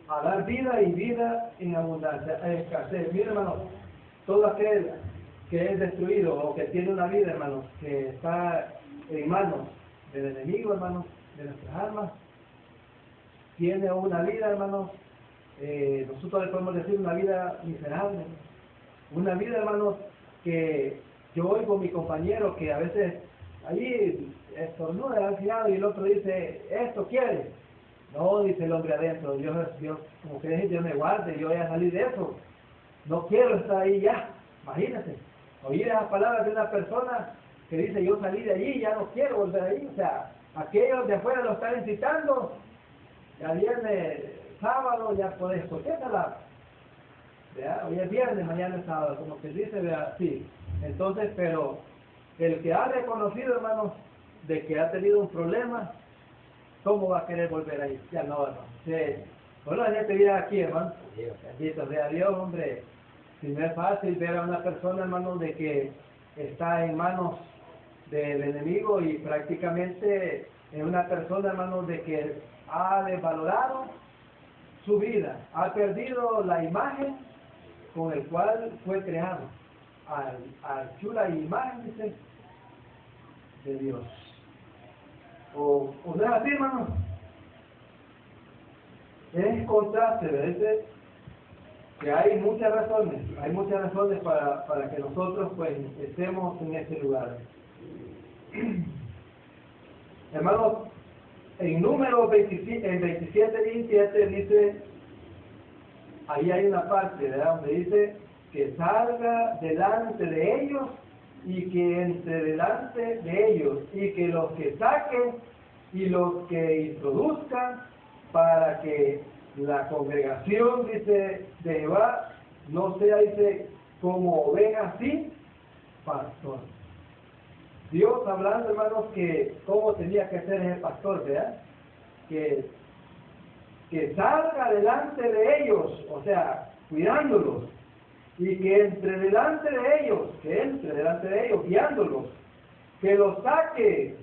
A dar vida y vida en abundancia, a escasez. Mira, hermano, todo aquel que es destruido o que tiene una vida, hermano, que está en manos del enemigo, hermano, de nuestras almas, tiene una vida, hermano, nosotros le podemos decir una vida miserable, una vida, hermano, que yo oigo a mi compañero que a veces allí estornuda al final y el otro dice, esto quiere. No, dice el hombre adentro, Dios, como que Dios me guarde, yo voy a salir de eso. No quiero estar ahí ya. Imagínate, oír esas palabras de una persona que dice, yo salí de allí, ya no quiero volver ahí. O sea, aquellos de afuera lo están incitando. Ya viernes, sábado, ya podés, ¿por qué la? Hoy es viernes, mañana es sábado, como que dice, ¿verdad? Sí. Entonces, pero el que ha reconocido, hermanos, de que ha tenido un problema, ¿cómo va a querer volver ahí? Ya no, hermano. Sí. Bueno, la gente viene aquí, hermano. Bendito sea Dios, hombre. Si no es fácil ver a una persona, hermano, de que está en manos del enemigo y prácticamente es una persona, hermano, de que ha desvalorado su vida, ha perdido la imagen con el cual fue creado, al chula imagen, dice, de Dios. O no es así, hermano. Es contraste, ¿verdad? Que hay muchas razones para que nosotros pues estemos en este lugar. Hermanos, en Números 27:17 dice, ahí hay una parte, ¿verdad?, donde dice que salga delante de ellos y que entre delante de ellos y que los que saquen y los que introduzcan para que la congregación, dice, de Jehová no sea, dice, como ovejas sin pastor. Dios hablando, hermanos, que cómo tenía que ser ese pastor, ¿verdad? Que salga delante de ellos, o sea, cuidándolos, y que entre delante de ellos, guiándolos, que los saque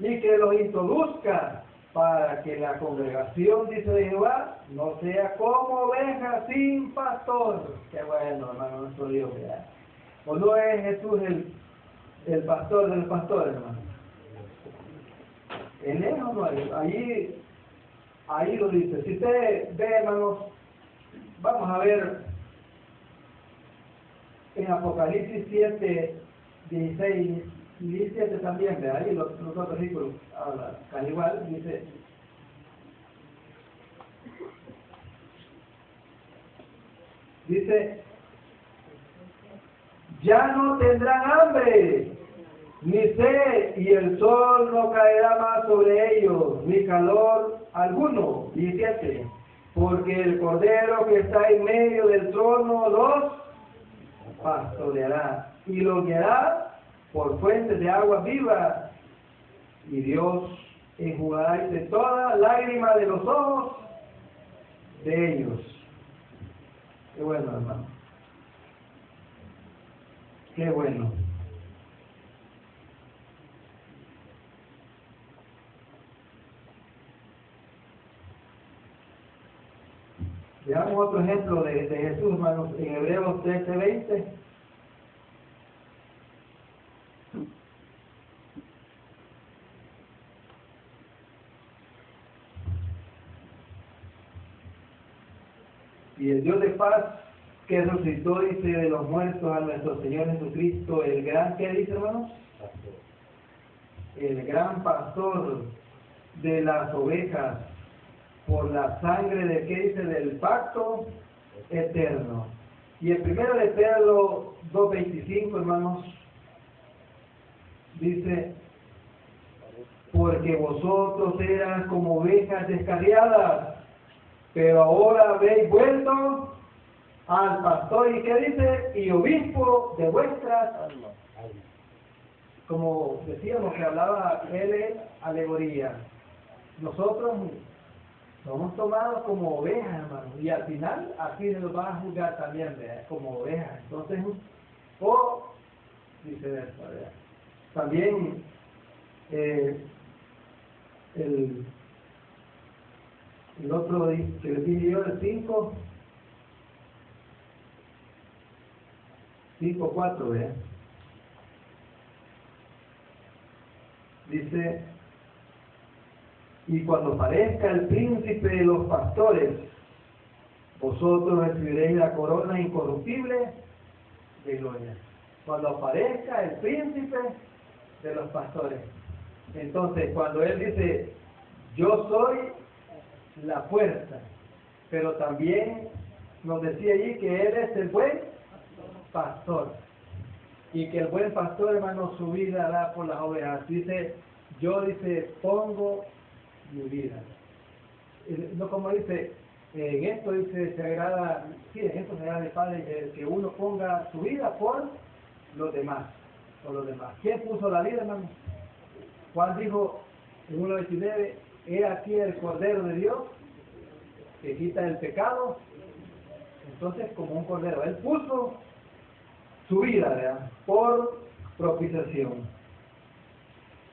y que los introduzca para que la congregación, dice de Jehová, no sea como oveja sin pastor. Qué bueno, hermano, nuestro Dios, ¿verdad? ¿O no es Jesús el pastor del pastor, hermano? En él o no es. Ahí lo dice. Si usted ve, hermanos, vamos a ver en Apocalipsis 7:16 y 17 también, ve ahí los otros versículos, al igual, dice, ya no tendrán hambre, ni sed, y el sol no caerá más sobre ellos, ni calor alguno. 17, porque el Cordero que está en medio del trono los pastoreará, y los guiará por fuentes de agua viva, y Dios enjugará de toda lágrima de los ojos de ellos. Qué bueno, hermano. Qué bueno. Veamos otro ejemplo de Jesús, hermanos, en Hebreos 13:20. Y el Dios de paz, que resucitó, dice, de los muertos a nuestro Señor Jesucristo, el gran, ¿qué dice, hermanos? El gran pastor de las ovejas, por la sangre de, ¿qué dice? Del pacto eterno. Y el primero de Pedro 2:25, hermanos, dice, porque vosotros eras como ovejas descarriadas, pero ahora habéis vuelto al pastor, ¿y qué dice? Y obispo de vuestras almas. Como decíamos que hablaba él, alegoría. Nosotros somos tomados como ovejas, hermanos, y al final así nos van a juzgar también, ¿verdad? Como ovejas. Entonces, o viceversa, ¿verdad? También el otro que le dije yo, el 5:4, ¿verdad? Dice, y cuando aparezca el príncipe de los pastores, vosotros recibiréis la corona incorruptible de gloria. Cuando aparezca el príncipe de los pastores. Entonces, cuando él dice, yo soy la puerta, pero también nos decía allí que él es el buen pastor. Y que el buen pastor, hermano, su vida da por las ovejas. Dice, yo, dice, pongo mi vida. No como dice, en esto dice, se agrada, sí, en esto se agrada el Padre, que uno ponga su vida por los demás. Por los demás. ¿Quién puso la vida, hermano? Juan dijo en 1:29, he aquí el Cordero de Dios que quita el pecado. Entonces, como un cordero, él puso su vida, ¿verdad? Por propiciación.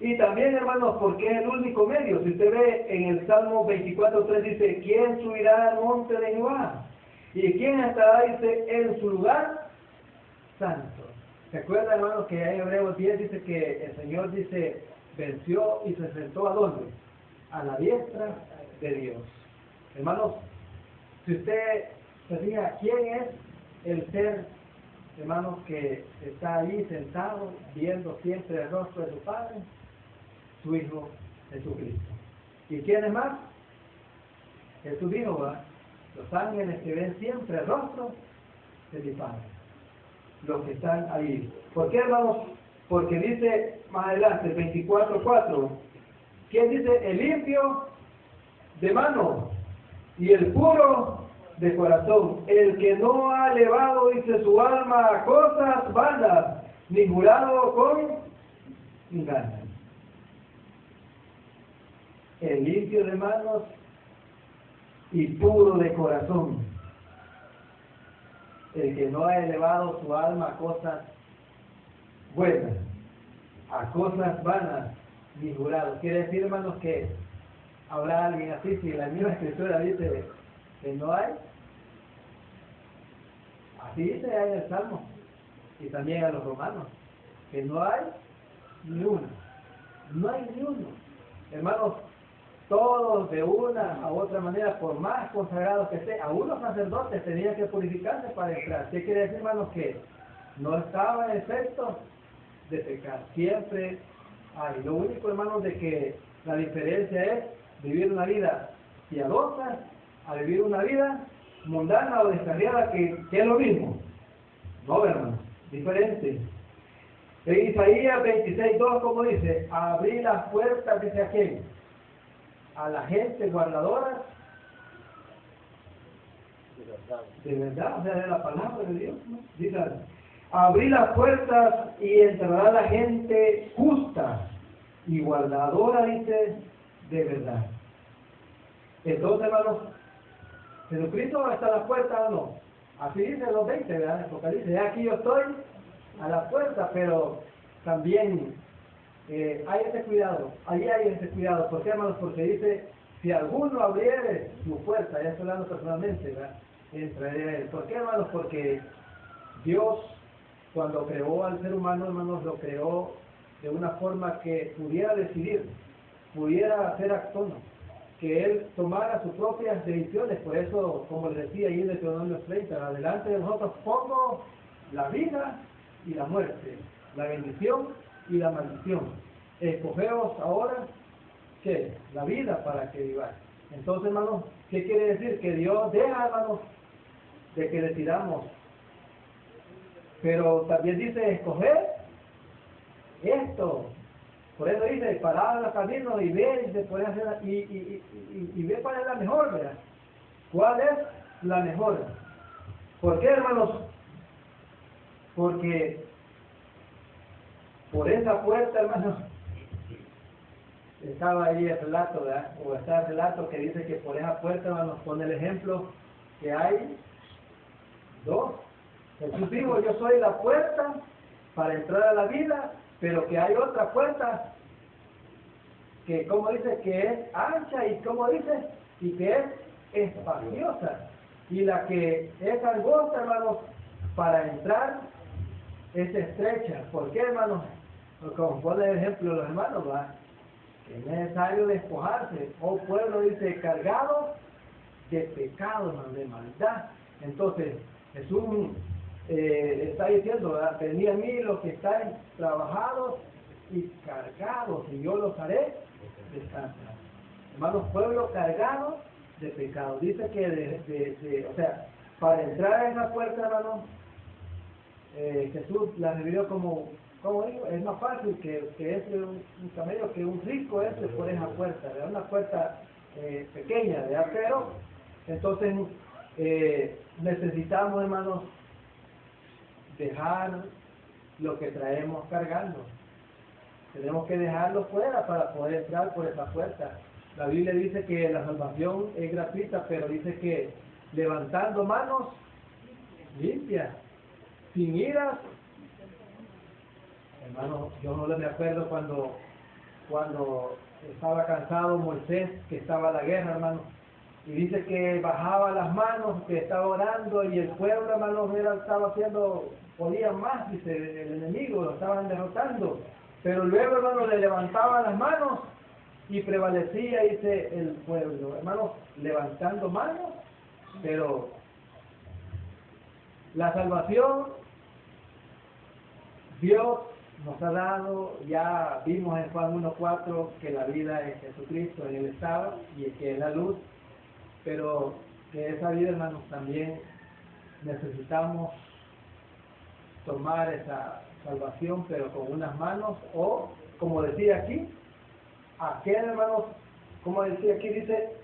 Y también, hermanos, porque es el único medio. Si usted ve en el Salmo 24:3 dice, ¿quién subirá al monte de Jehová? ¿Y quién estará, dice, en su lugar santo? ¿Se acuerdan, hermanos, que en Hebreos 10 dice que el Señor, dice, venció y se sentó ¿a dónde? A la diestra de Dios. Hermanos, si usted se fija, ¿quién es el ser, hermanos, que está ahí sentado, viendo siempre el rostro de su Padre? Su Hijo Jesucristo. ¿Y quién es más? Jesús dijo, ¿verdad? Los ángeles que ven siempre el rostro de mi Padre. Los que están ahí. ¿Por qué, hermanos? Porque dice más adelante, 24:4, ¿quién dice? El limpio de mano y el puro de corazón, el que no ha elevado, dice, su alma a cosas vanas, ni jurado con engaño. El limpio de manos y puro de corazón, el que no ha elevado su alma a cosas buenas, a cosas vanas, ni jurado. Quiere decir, hermanos, que habrá alguien así, si la misma escritura dice que no hay. Así dice ahí en el Salmo, y también a los romanos, que no hay ni uno. No hay ni uno. Hermanos, todos de una a otra manera, por más consagrados que estén, a unos sacerdotes tenían que purificarse para entrar. ¿Qué quiere decir, hermanos? Que no estaba en efecto de pecar. Siempre hay. Lo único, hermanos, de que la diferencia es vivir una vida piadosa a vivir una vida mundana o descarriada, que es lo mismo. No, hermanos, diferente. En Isaías 26:2, como dice, abrí las puertas, dice a quién, a la gente guardadora de verdad, o sea, de la palabra de Dios, ¿no? Dice, abrir las puertas y entrará la gente justa y guardadora, dice, de verdad. Entonces, hermanos, ¿Jesucristo está a la puerta o no? Así dice los 20, ¿verdad? Apocalipsis, aquí yo estoy a la puerta, pero también hay ese cuidado, ahí hay ese cuidado. ¿Por qué, hermanos? Porque dice, si alguno abriere su puerta, ya estoy hablando personalmente, ¿verdad? Entraré a él. ¿Por qué, hermanos? Porque Dios, cuando creó al ser humano, hermanos, lo creó de una forma que pudiera decidir, pudiera ser autónomo, que él tomara sus propias decisiones. Por eso, como les decía ahí en Deuteronomio 30, adelante de nosotros pongo la vida y la muerte, la bendición y la maldición. Escogeos ahora, ¿qué? La vida para que viváis. Entonces, hermanos, ¿qué quiere decir? Que Dios deja, hermanos, de que decidamos. Pero también dice, escoger esto. Por eso dice, parad en los caminos y ve, y, después hacer, y ve cuál es la mejor, ¿verdad? ¿Cuál es la mejor? ¿Por qué, hermanos? Porque por esa puerta, hermanos, estaba ahí el relato, ¿verdad? O está el relato que dice que por esa puerta, hermanos, pone el ejemplo que hay dos. Jesús dijo, yo soy la puerta para entrar a la vida, pero que hay otra puerta que, como dice, que es ancha y, como dice, y que es espaciosa. Y la que es angosta, hermanos, para entrar es estrecha. ¿Por qué, hermanos? Como pone el ejemplo los hermanos, ¿verdad? Que es necesario despojarse. Oh pueblo, dice, cargado de pecado, hermano, de maldad. Entonces, Jesús está diciendo, ¿verdad? Venid a mí los que están trabajados y cargados, y yo los haré descansar. Hermanos, pueblo cargado de pecado. Dice que, o sea, para entrar a esa puerta, hermanos, Jesús la refirió como digo, es más fácil que es un camello, que un rico es por esa puerta, ¿verdad? Una puerta pequeña, ¿verdad? Pero, entonces, necesitamos, hermanos, dejar lo que traemos cargando. Tenemos que dejarlo fuera para poder entrar por esa puerta. La Biblia dice que la salvación es gratuita, pero dice que levantando manos limpias, sin iras. Hermano, yo no me acuerdo cuando estaba cansado Moisés, que estaba en la guerra, hermano, y dice que bajaba las manos, que estaba orando, y el pueblo, hermano, estaba haciendo, podían más, dice, el enemigo, lo estaban derrotando, pero luego, hermano, le levantaban las manos y prevalecía, dice, el pueblo, hermano, levantando manos, pero la salvación Dios nos ha dado, ya vimos en Juan 1:4 que la vida es Jesucristo, en Él estaba, y que es la luz, pero que esa vida, hermanos, también necesitamos tomar esa salvación, pero con unas manos, o, como decía aquí, aquel, hermanos, como decía aquí, dice,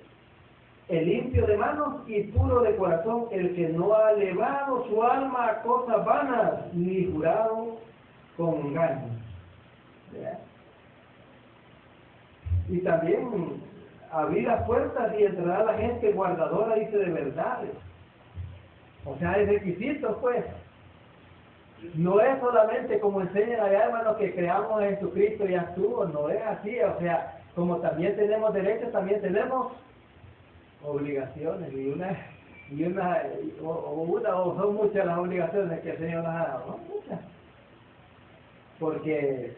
el limpio de manos y puro de corazón, el que no ha elevado su alma a cosas vanas, ni jurado con engaño. ¿Verdad? Y también abrir las puertas y entrará la gente guardadora, dice, de verdades. O sea, es requisito, pues. No es solamente como enseñan allá, hermanos, que creamos en Jesucristo y ya estuvo. No es así. O sea, como también tenemos derechos, también tenemos obligaciones. O son muchas las obligaciones que el Señor nos ha dado. ¿No? Muchas. Porque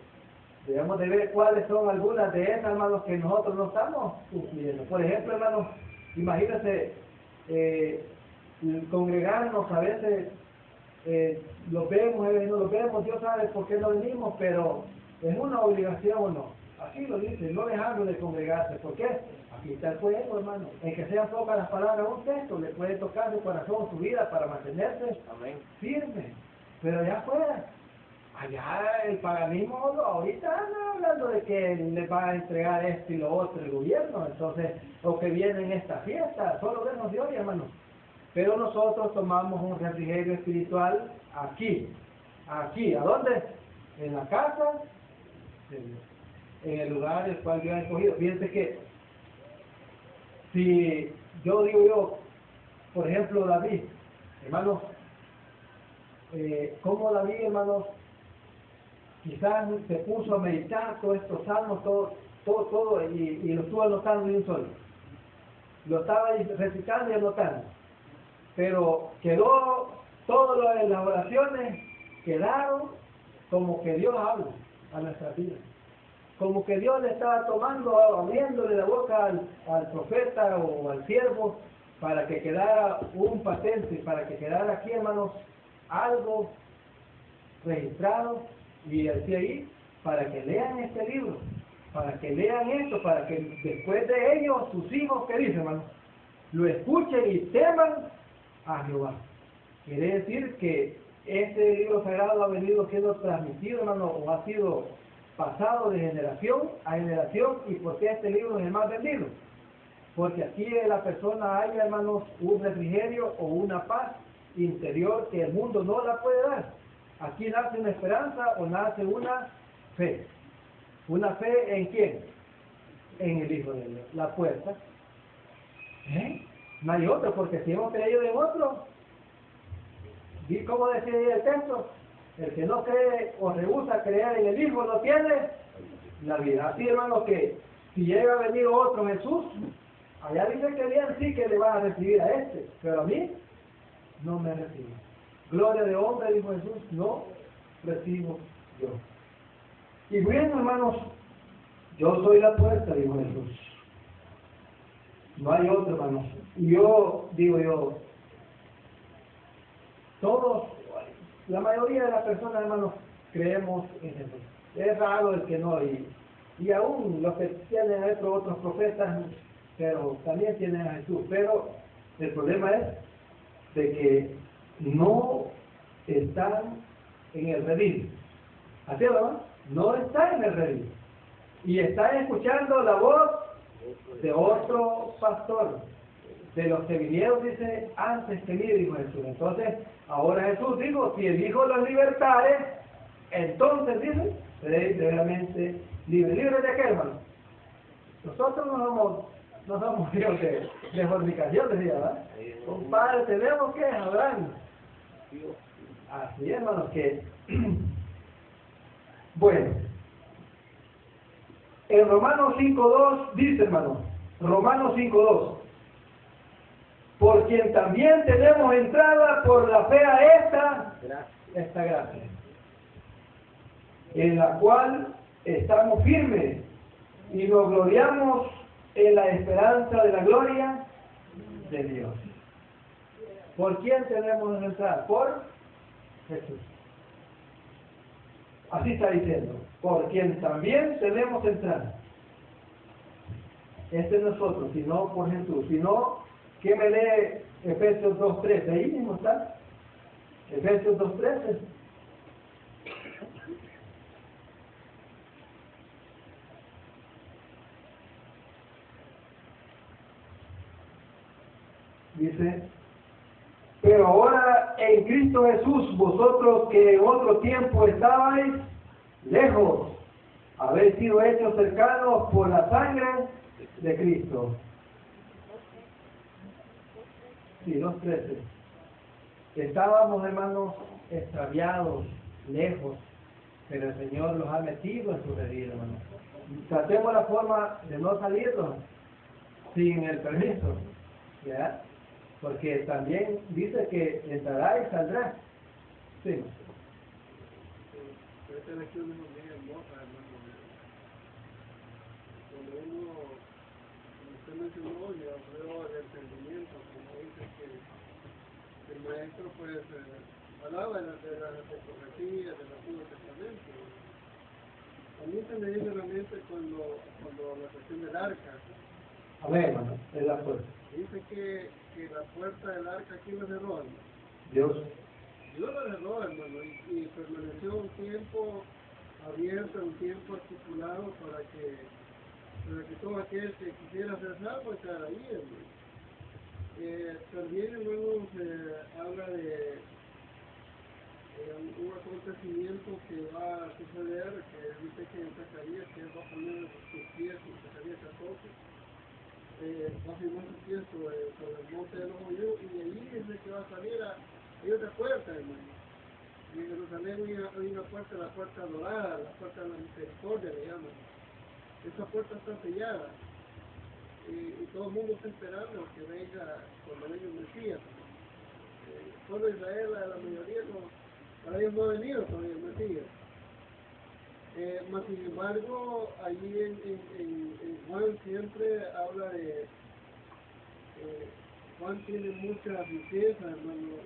debemos de ver cuáles son algunas de esas, hermanos, que nosotros no estamos cumpliendo. Por ejemplo, hermanos, imagínense congregarnos a veces, lo vemos, no lo vemos, Dios sabe por qué no venimos, pero es una obligación o no. Así lo dice, no dejarlo de congregarse. ¿Por qué? Aquí está el fuego, hermano. En que sean pocas las palabras, un texto le puede tocar su corazón, su vida, para mantenerse firme. Pero allá afuera, allá el paganismo, ahorita andan hablando de que les va a entregar esto y lo otro el gobierno, entonces, o que vienen esta fiesta, solo vemos de hoy, hermano. Pero nosotros tomamos un refrigerio espiritual aquí, Aquí, ¿a dónde? En la casa de Dios, en el lugar el cual Dios ha escogido. Fíjense que si yo, por ejemplo, David, hermanos, como David, hermanos, quizás se puso a meditar todos estos salmos, todo, y lo estuvo anotando de un solo. Lo estaba recitando y anotando. Pero quedó, todas las oraciones quedaron como que Dios habla a nuestra vida. Como que Dios le estaba tomando, abriéndole la boca al profeta o al siervo para que quedara un patente, para que quedara aquí, hermanos, algo registrado, y decía ahí, para que lean este libro, para que lean esto, para que después de ellos, sus hijos, ¿qué dicen, hermanos? Lo escuchen y teman a Jehová. Quiere decir que este libro sagrado ha venido siendo transmitido, hermano, o ha sido pasado de generación a generación. ¿Y por qué este libro es el más vendido? Porque aquí en la persona hay, hermanos, un refrigerio o una paz interior que el mundo no la puede dar. Aquí nace una esperanza o nace una fe. ¿Una fe en quién? En el Hijo de Dios. La puerta. No hay otro, porque si hemos creído en otro, ¿y cómo decía ahí el texto? El que no cree o rehúsa creer en el Hijo no tiene la vida. Así, hermano, que si llega a venir otro Jesús, allá dice que bien sí que le van a recibir a este, pero a mí no me recibe. Gloria de hombre, dijo Jesús, no recibo yo. Y bueno, hermanos, yo soy la puerta, dijo Jesús. No hay otro, hermanos. Y yo, todos, la mayoría de las personas, hermanos, creemos en Jesús. Es raro el que no, y aún los que tienen a otros profetas, pero también tienen a Jesús. Pero el problema es de que no están en el redil. ¿Así, verdad? No están en el redil. Y están escuchando la voz de otro pastor, de los que vinieron, dice, antes que mí, dijo Jesús. Entonces, ahora Jesús dijo, si el Hijo los libertare, entonces, dice, seréis verdaderamente libres. ¿Libres de qué, hermano? Nosotros no somos hijos de fornicación, decía, ¿verdad? Compadre, tenemos que Abraham. Así, hermanos, que... Bueno, en Romanos 5.2 dice, hermano, Romanos 5.2, por quien también tenemos entrada por la fe a esta gracia, en la cual estamos firmes y nos gloriamos en la esperanza de la gloria de Dios. ¿Por quién tenemos entrada? Por Jesús. Así está diciendo, por quien también tenemos entrada. Este es nosotros, sino por Jesús. Si no, ¿qué me lee Efesios 2.13? Ahí mismo está. Efesios 2.13. Dice, pero ahora en Cristo Jesús, vosotros que en otro tiempo estabais lejos, habéis sido hechos cercanos por la sangre de Cristo. Sí, 2.13. Estábamos, hermanos, extraviados, lejos, pero el Señor los ha metido en su redil, hermanos. Tratemos la forma de no salirnos sin el permiso, ¿ya? Porque también dice que entrará y saldrá. Sí. Esta lección es muy hermosa, hermano. Cuando uno, como usted mencionó, yo veo el entendimiento, como dice que el maestro pues hablaba de la fotografía del Antiguo Testamento. A mí se me viene a la mente cuando la cuestión del arca. A ver, hermano, es la puerta. Dice que la puerta del arca, ¿quién la cerró, hermano? Dios. Dios la cerró, hermano, y permaneció un tiempo abierto, un tiempo articulado para que todo aquel que quisiera ser salvo estar ahí, hermano. También, hermano, se habla un acontecimiento que va a suceder, que dice que en Zacarías, que él va a poner sus pies en Zacarías 14, va a firmar sus pies sobre el monte de los olivos, y allí es de que va a salir hay otra puerta, hermano. Y en Jerusalén hay una puerta, la puerta dorada, la puerta de la misericordia, le llaman. Esa puerta está sellada, y todo el mundo está esperando que venga, cuando venga el Mesías. Solo Israel, la mayoría para ellos no ha venido todavía el Mesías. Mas sin embargo, allí en Juan siempre habla de, Juan tiene mucha riqueza, hermano.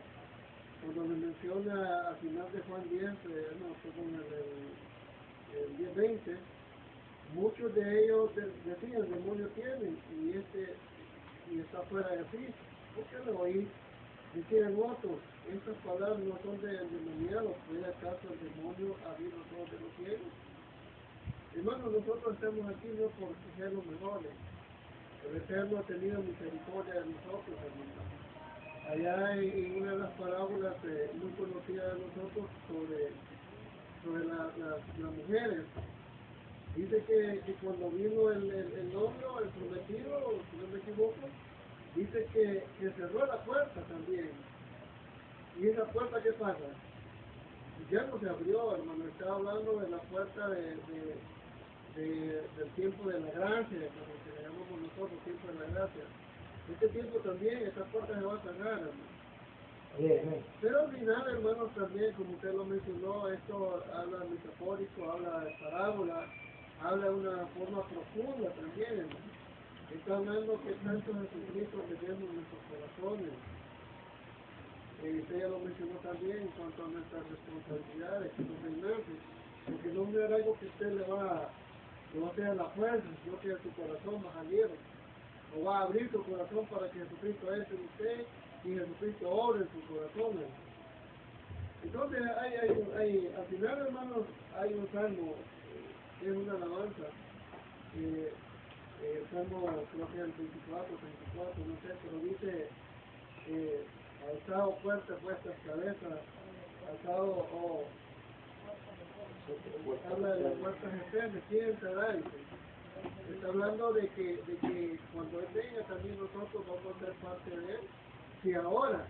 Cuando le menciona al final de Juan 10, perdón, el 10:20, muchos de ellos decían, demonio tienen, y está fuera de sí. ¿Por qué lo oí? Decían otros, estas palabras no son de endemoniados, ¿puede acaso el demonio abrir los ojos de los ciegos? Hermanos, nosotros estamos aquí no por ser los mejores. El Eterno ha tenido misericordia de nosotros, hermanos. Allá en una de las parábolas muy conocidas de nosotros sobre las mujeres, dice que cuando vino el novio, el prometido, si no me equivoco, dice que cerró la puerta también. ¿Y esa puerta qué pasa? Ya no se abrió, hermano. Estaba hablando de la puerta del tiempo de la gracia, que le llamamos nosotros tiempo de la gracia. Este tiempo también, esta puerta se va a cerrar, hermano. Pero al final, hermanos, también, como usted lo mencionó, esto habla metafórico, habla de parábola, habla de una forma profunda también, hermano. Está hablando que tanto Jesucristo tenemos en nuestros corazones. Usted ya lo mencionó también en cuanto a nuestras responsabilidades, que nos reinace, porque no es algo que usted lo va a hacer a la fuerza, sino que su corazón va a salir, o va a abrir su corazón para que Jesucristo entre en usted y Jesucristo obre en su corazón. Entonces, al final, hermanos, hay un salmo, que es una alabanza, salmo, creo que el 24, no sé, pero dice, alzado fuerte vuestras cabezas, alzado, habla de las puertas eternas, ¿quién entrará? Está hablando de que cuando Él venga también nosotros vamos a ser parte de Él, si ahora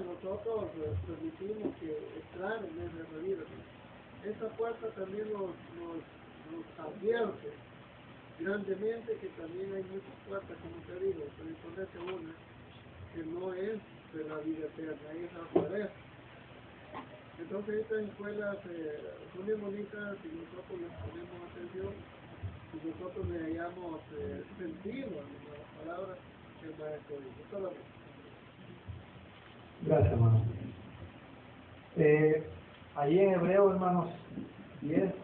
nosotros permitimos que entrar en nuestra vida. Esa puerta también nos advierte grandemente que también hay muchas puertas, como te digo, pero entonces una que no es de la vida eterna, es la pared. Entonces estas escuelas son bien bonitas si nosotros les ponemos atención, si nosotros le hayamos sentido a las palabras que el maestro dice. Solamente. Gracias, hermano. Allí en Hebreo, hermanos, 10,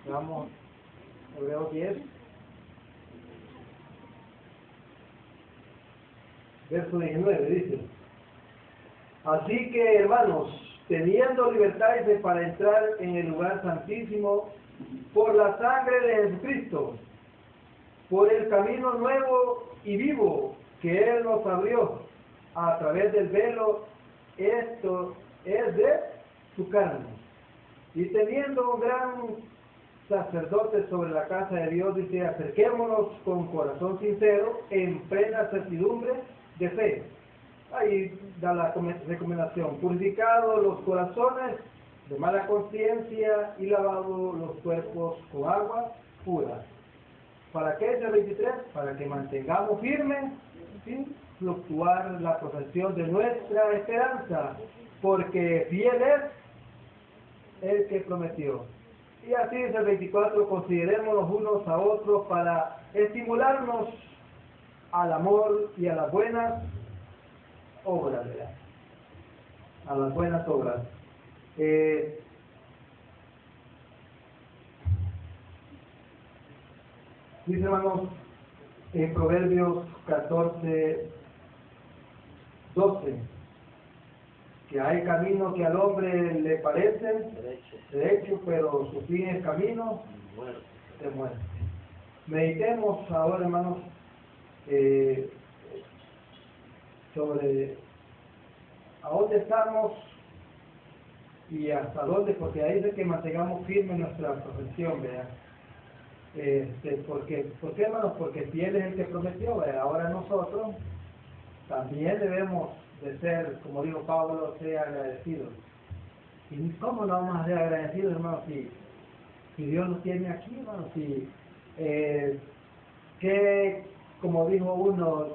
vamos, Hebreo 10, verso 19, dice: así que, hermanos, teniendo libertades para entrar en el lugar santísimo por la sangre de Jesucristo, por el camino nuevo y vivo que Él nos abrió a través del velo, esto es de su carne. Y teniendo un gran sacerdote sobre la casa de Dios, dice: acerquémonos con corazón sincero, en plena certidumbre de fe. Ahí da la recomendación: purificados los corazones de mala conciencia y lavados los cuerpos con agua pura. ¿Para qué es el 23? Para que mantengamos firmes sin fluctuar la profesión de nuestra esperanza, porque fiel es el que prometió. Y así dice el 24: considerémonos unos a otros para estimularnos al amor y a las buenas obras, ¿verdad? A las buenas obras. Dice, hermanos, en Proverbios 14, 12, que hay caminos que al hombre le parecen derecho, pero su fin es camino de muerte. Meditemos ahora, hermanos, sobre ¿a dónde estamos y hasta dónde? Porque ahí dice que mantengamos firme nuestra profesión, ¿verdad? ¿Por qué, hermanos? Porque si Él es el que prometió, ¿verdad? Ahora nosotros también debemos de ser, como dijo Pablo, ser agradecidos. ¿Y cómo no vamos a ser agradecidos, hermanos, si Dios nos tiene aquí, hermanos? Que, como dijo uno,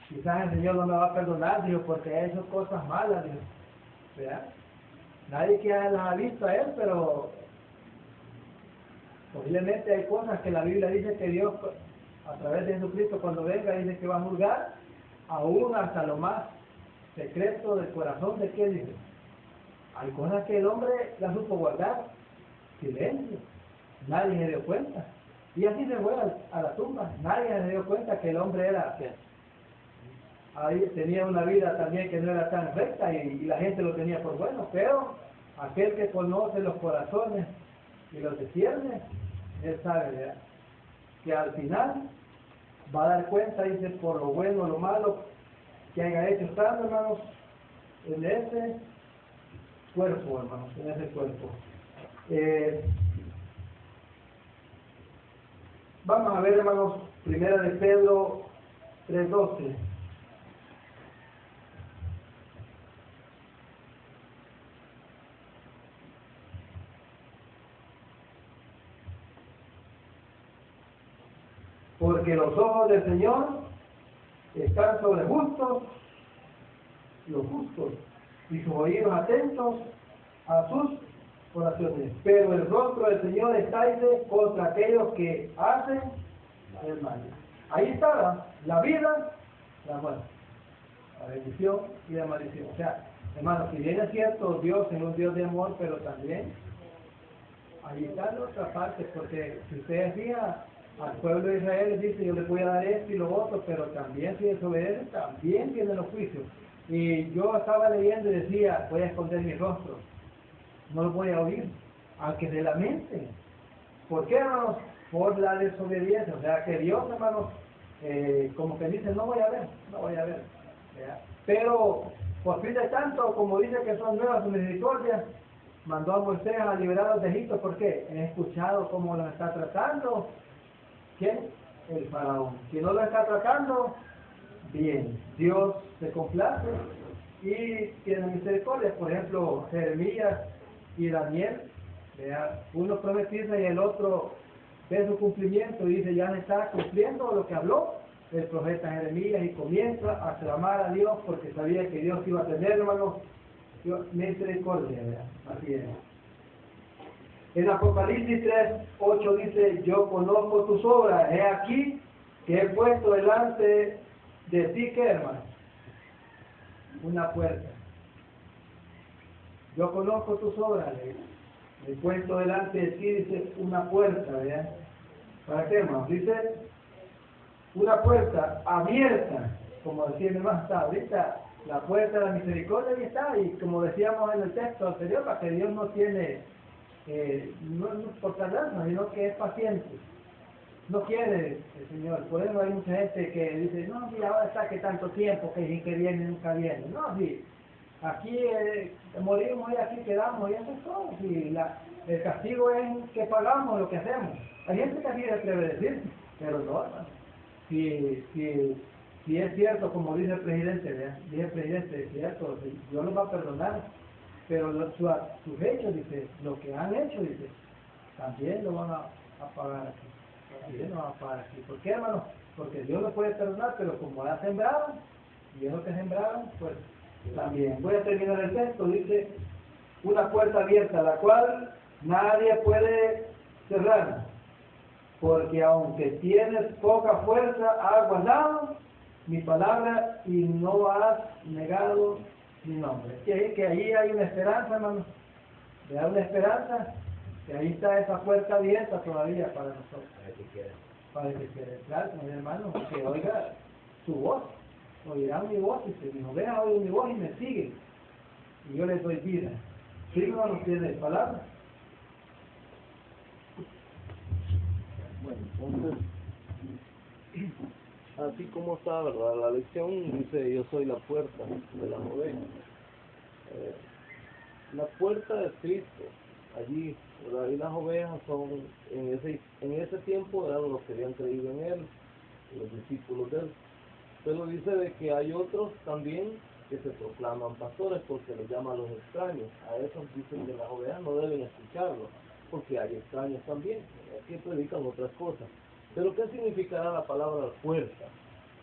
quizás el Señor no me va a perdonar, dijo, porque ha hecho cosas malas, dijo, ¿verdad? Nadie que las ha visto a Él, pero posiblemente hay cosas que la Biblia dice que Dios, a través de Jesucristo, cuando venga, dice que va a juzgar, aún hasta lo más secreto del corazón de qué dice. Hay cosas que el hombre las supo guardar, silencio, nadie se dio cuenta. Y así se fue a la tumba, nadie se dio cuenta que el hombre era, ahí tenía una vida también que no era tan recta y la gente lo tenía por bueno, pero aquel que conoce los corazones y los discierne, él sabe, ¿verdad?, que al final va a dar cuenta, dice, por lo bueno o lo malo que haya hecho, estando, hermanos, en ese cuerpo, hermanos, en ese cuerpo. Vamos a ver, hermanos, primera de Pedro 3:12. Porque los ojos del Señor están sobre los justos, y sus oídos atentos a sus oraciones. Pero el rostro del Señor está, dice, contra aquellos que hacen el mal. Ahí está la vida, la muerte, la bendición y la maldición. O sea, hermanos, si bien es cierto, Dios es un Dios de amor, pero también ahí está la otra parte, porque si ustedes fijan, al pueblo de Israel les dice, yo les voy a dar esto y lo otro, pero también si desobedecen, también vienen los juicios. Y yo estaba leyendo y decía, voy a esconder mi rostro, no lo voy a oír, aunque se lamenten. ¿Por qué, hermanos? Por la desobediencia. O sea, que Dios, hermanos, como que dice, no voy a ver, ¿verdad? Pero, por fin de tanto, como dice que son nuevas sus misericordias, mandó a Moisés a liberarlos de Egipto. ¿Por qué? He escuchado cómo los está tratando. ¿Quién? El faraón. Si no lo está tratando bien, Dios se complace y tiene misericordia. Por ejemplo, Jeremías y Daniel, ¿verdad? Uno profetiza y el otro ve su cumplimiento y dice, ya se está cumpliendo lo que habló el profeta Jeremías, y comienza a clamar a Dios porque sabía que Dios iba a tener, hermanos, misericordia, ¿verdad? Así es. En Apocalipsis 3:8 dice, yo conozco tus obras, he aquí que he puesto delante de ti, ¿qué, hermano? Una puerta. Yo conozco tus obras, he puesto delante de ti, dice, una puerta, ¿verdad? ¿Para qué, hermano? Dice, una puerta abierta, como decía mi hermano, está ahorita la puerta de la misericordia, ahí está, y como decíamos en el texto anterior, para que Dios no tiene... no por tardanza, sino que es paciente. No quiere el Señor. Por eso hay mucha gente que dice, no, sí, ahora está que tanto tiempo que viene, nunca viene. No, sí, aquí morimos y aquí quedamos y eso es todo. Sí, el castigo es que pagamos lo que hacemos. Hay gente que así se atreve a decir, pero no, hermano. Si es cierto, como dice el presidente, ¿verdad? Dice el presidente, es cierto, Dios los va a perdonar. Pero sus hechos, dice, lo que han hecho, dice, también lo van a pagar aquí. También lo van a pagar aquí. ¿Por qué, hermano? Porque Dios lo puede perdonar, pero como la sembraron, y es lo que sembraron, pues también. Voy a terminar el texto, dice, una puerta abierta, la cual nadie puede cerrar, porque aunque tienes poca fuerza, has guardado mi palabra y no has negado mi nombre. Que ahí hay una esperanza, hermano. Le da una esperanza, que ahí está esa puerta abierta todavía para nosotros. Para que quiera. Claro, mi hermano, que oiga su voz. Oirán mi voz y se mis ovejas oyen mi voz y me siguen. Y yo les doy vida. ¿Sí, hermano, tiene palabras? Bueno, entonces, así como está, ¿verdad? La lección dice, yo soy la puerta de las ovejas. Eh, la puerta es Cristo, allí, ¿verdad? Y las ovejas son, en ese tiempo eran los que habían creído en Él, los discípulos de Él. Pero dice de que hay otros también que se proclaman pastores porque les llaman los extraños. A esos dicen que las ovejas no deben escucharlos, porque hay extraños también, que predican otras cosas. Pero ¿qué significará la palabra puerta?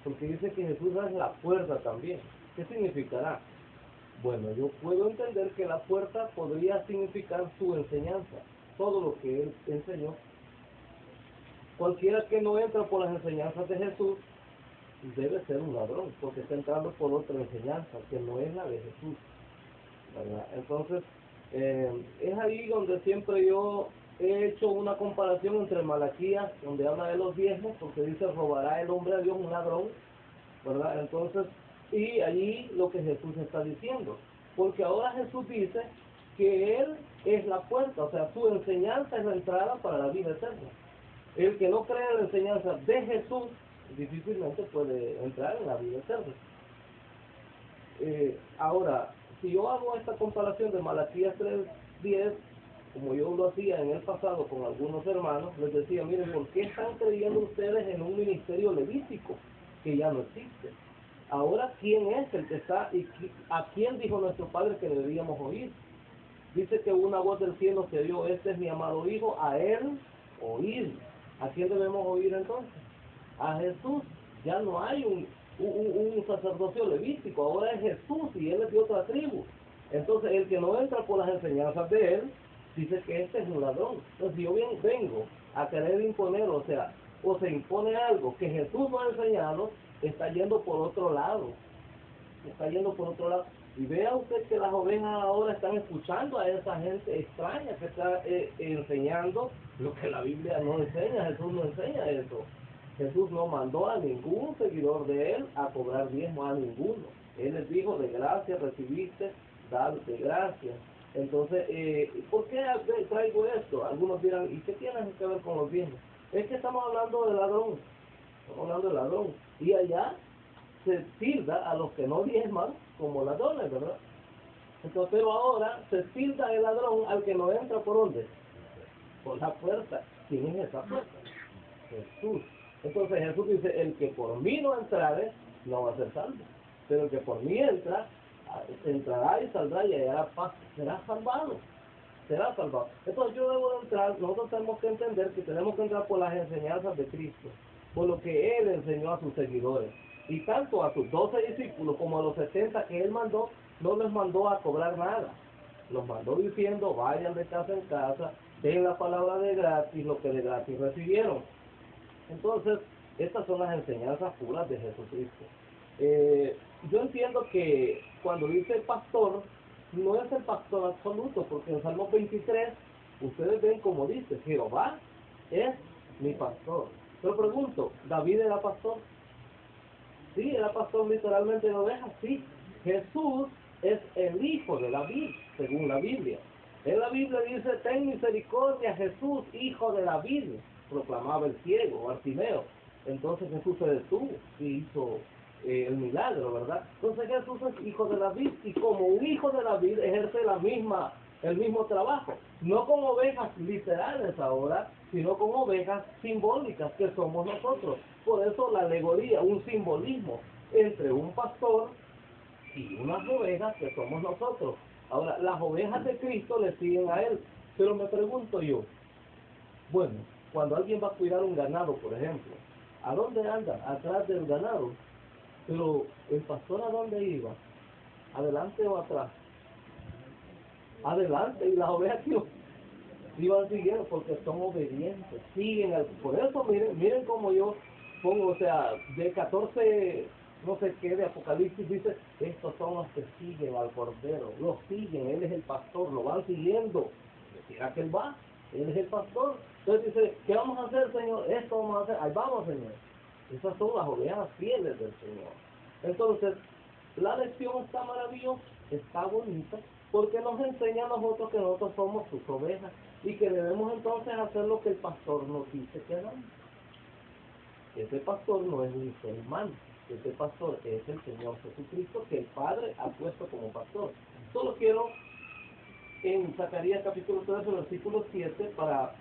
Porque dice que Jesús es la puerta también. ¿Qué significará? Bueno, yo puedo entender que la puerta podría significar su enseñanza, todo lo que Él enseñó. Cualquiera que no entra por las enseñanzas de Jesús debe ser un ladrón, porque está entrando por otra enseñanza, que no es la de Jesús, ¿verdad? Entonces, es ahí donde siempre yo he hecho una comparación entre Malaquías, donde habla de los diezmos, porque dice, robará el hombre a Dios un ladrón, ¿verdad? Entonces, y allí lo que Jesús está diciendo, porque ahora Jesús dice que Él es la puerta, o sea, su enseñanza es la entrada para la vida eterna. El que no cree en la enseñanza de Jesús difícilmente puede entrar en la vida eterna. Ahora, si yo hago esta comparación de Malaquías 3:10, como yo lo hacía en el pasado con algunos hermanos, les decía, miren, ¿por qué están creyendo ustedes en un ministerio levítico que ya no existe? Ahora, ¿quién es el que está y a quién dijo nuestro Padre que deberíamos oír? Dice que una voz del cielo se dio, este es mi amado Hijo, a Él oír. ¿A quién debemos oír entonces? A Jesús. Ya no hay un sacerdocio levítico, ahora es Jesús y Él es de otra tribu. Entonces el que no entra por las enseñanzas de Él, dice que este es un ladrón. Entonces si yo vengo a querer imponer, o sea, o se impone algo que Jesús no ha enseñado, está yendo por otro lado. Está yendo por otro lado. Y vea usted que las ovejas ahora están escuchando a esa gente extraña que está enseñando lo que la Biblia no enseña. Jesús no enseña eso. Jesús no mandó a ningún seguidor de Él a cobrar diezmo, a ninguno. Él les dijo, de gracia recibiste, dad de gracia. Entonces, ¿por qué traigo esto? Algunos dirán, ¿y qué tiene que ver con los diezmos? Es que estamos hablando de ladrón. Estamos hablando de ladrón. Y allá se tilda a los que no diezman como ladrones, ¿verdad? Entonces, pero ahora se tilda el ladrón al que no entra por ¿dónde? Por la puerta. ¿Quién es esa puerta? Jesús. Entonces Jesús dice, el que por mí no entrare, no va a ser salvo. Pero el que por mí entrará y saldrá y hallará paz, será salvado. Será salvado. Entonces yo debo de entrar, nosotros tenemos que entender que tenemos que entrar por las enseñanzas de Cristo, por lo que Él enseñó a sus seguidores. Y tanto a sus 12 discípulos como a los 70 que Él mandó, no les mandó a cobrar nada. Los mandó diciendo, vayan de casa en casa, den la palabra de gratis, lo que de gratis recibieron. Entonces, estas son las enseñanzas puras de Jesucristo. Yo entiendo que cuando dice pastor, no es el pastor absoluto, porque en Salmo 23, ustedes ven como dice, Jehová es mi pastor. Pero pregunto, ¿David era pastor? Sí, era pastor literalmente de ovejas, sí. Jesús es el hijo de David, según la Biblia. En la Biblia dice, ten misericordia, Jesús, hijo de David, proclamaba el ciego, Bartimeo. Entonces Jesús se detuvo y hizo el milagro, ¿verdad? Entonces Jesús es hijo de David y como un hijo de David ejerce el mismo trabajo. No con ovejas literales ahora, sino con ovejas simbólicas que somos nosotros. Por eso la alegoría, un simbolismo entre un pastor y unas ovejas que somos nosotros. Ahora, las ovejas de Cristo le siguen a Él. Pero me pregunto yo, bueno, cuando alguien va a cuidar un ganado, por ejemplo, ¿a dónde anda? Atrás del ganado. Pero el pastor, ¿a dónde iba? ¿Adelante o atrás? Adelante, y las ovejas iban siguiendo porque son obedientes, siguen por eso miren como yo pongo, o sea, de 14, no sé qué, de Apocalipsis dice, estos son los que siguen al Cordero, los siguen, Él es el pastor, lo van siguiendo, decía que Él va, Él es el pastor. Entonces dice, ¿qué vamos a hacer, Señor? Esto vamos a hacer, ahí vamos, Señor. Esas son las ovejas fieles del Señor. Entonces, la lección está maravillosa, está bonita, porque nos enseña a nosotros que nosotros somos sus ovejas y que debemos entonces hacer lo que el pastor nos dice que hagamos. ese pastor no es un ser humano, ese pastor es el Señor Jesucristo que el Padre ha puesto como pastor. Solo quiero en Zacarías capítulo 13, versículo 7, para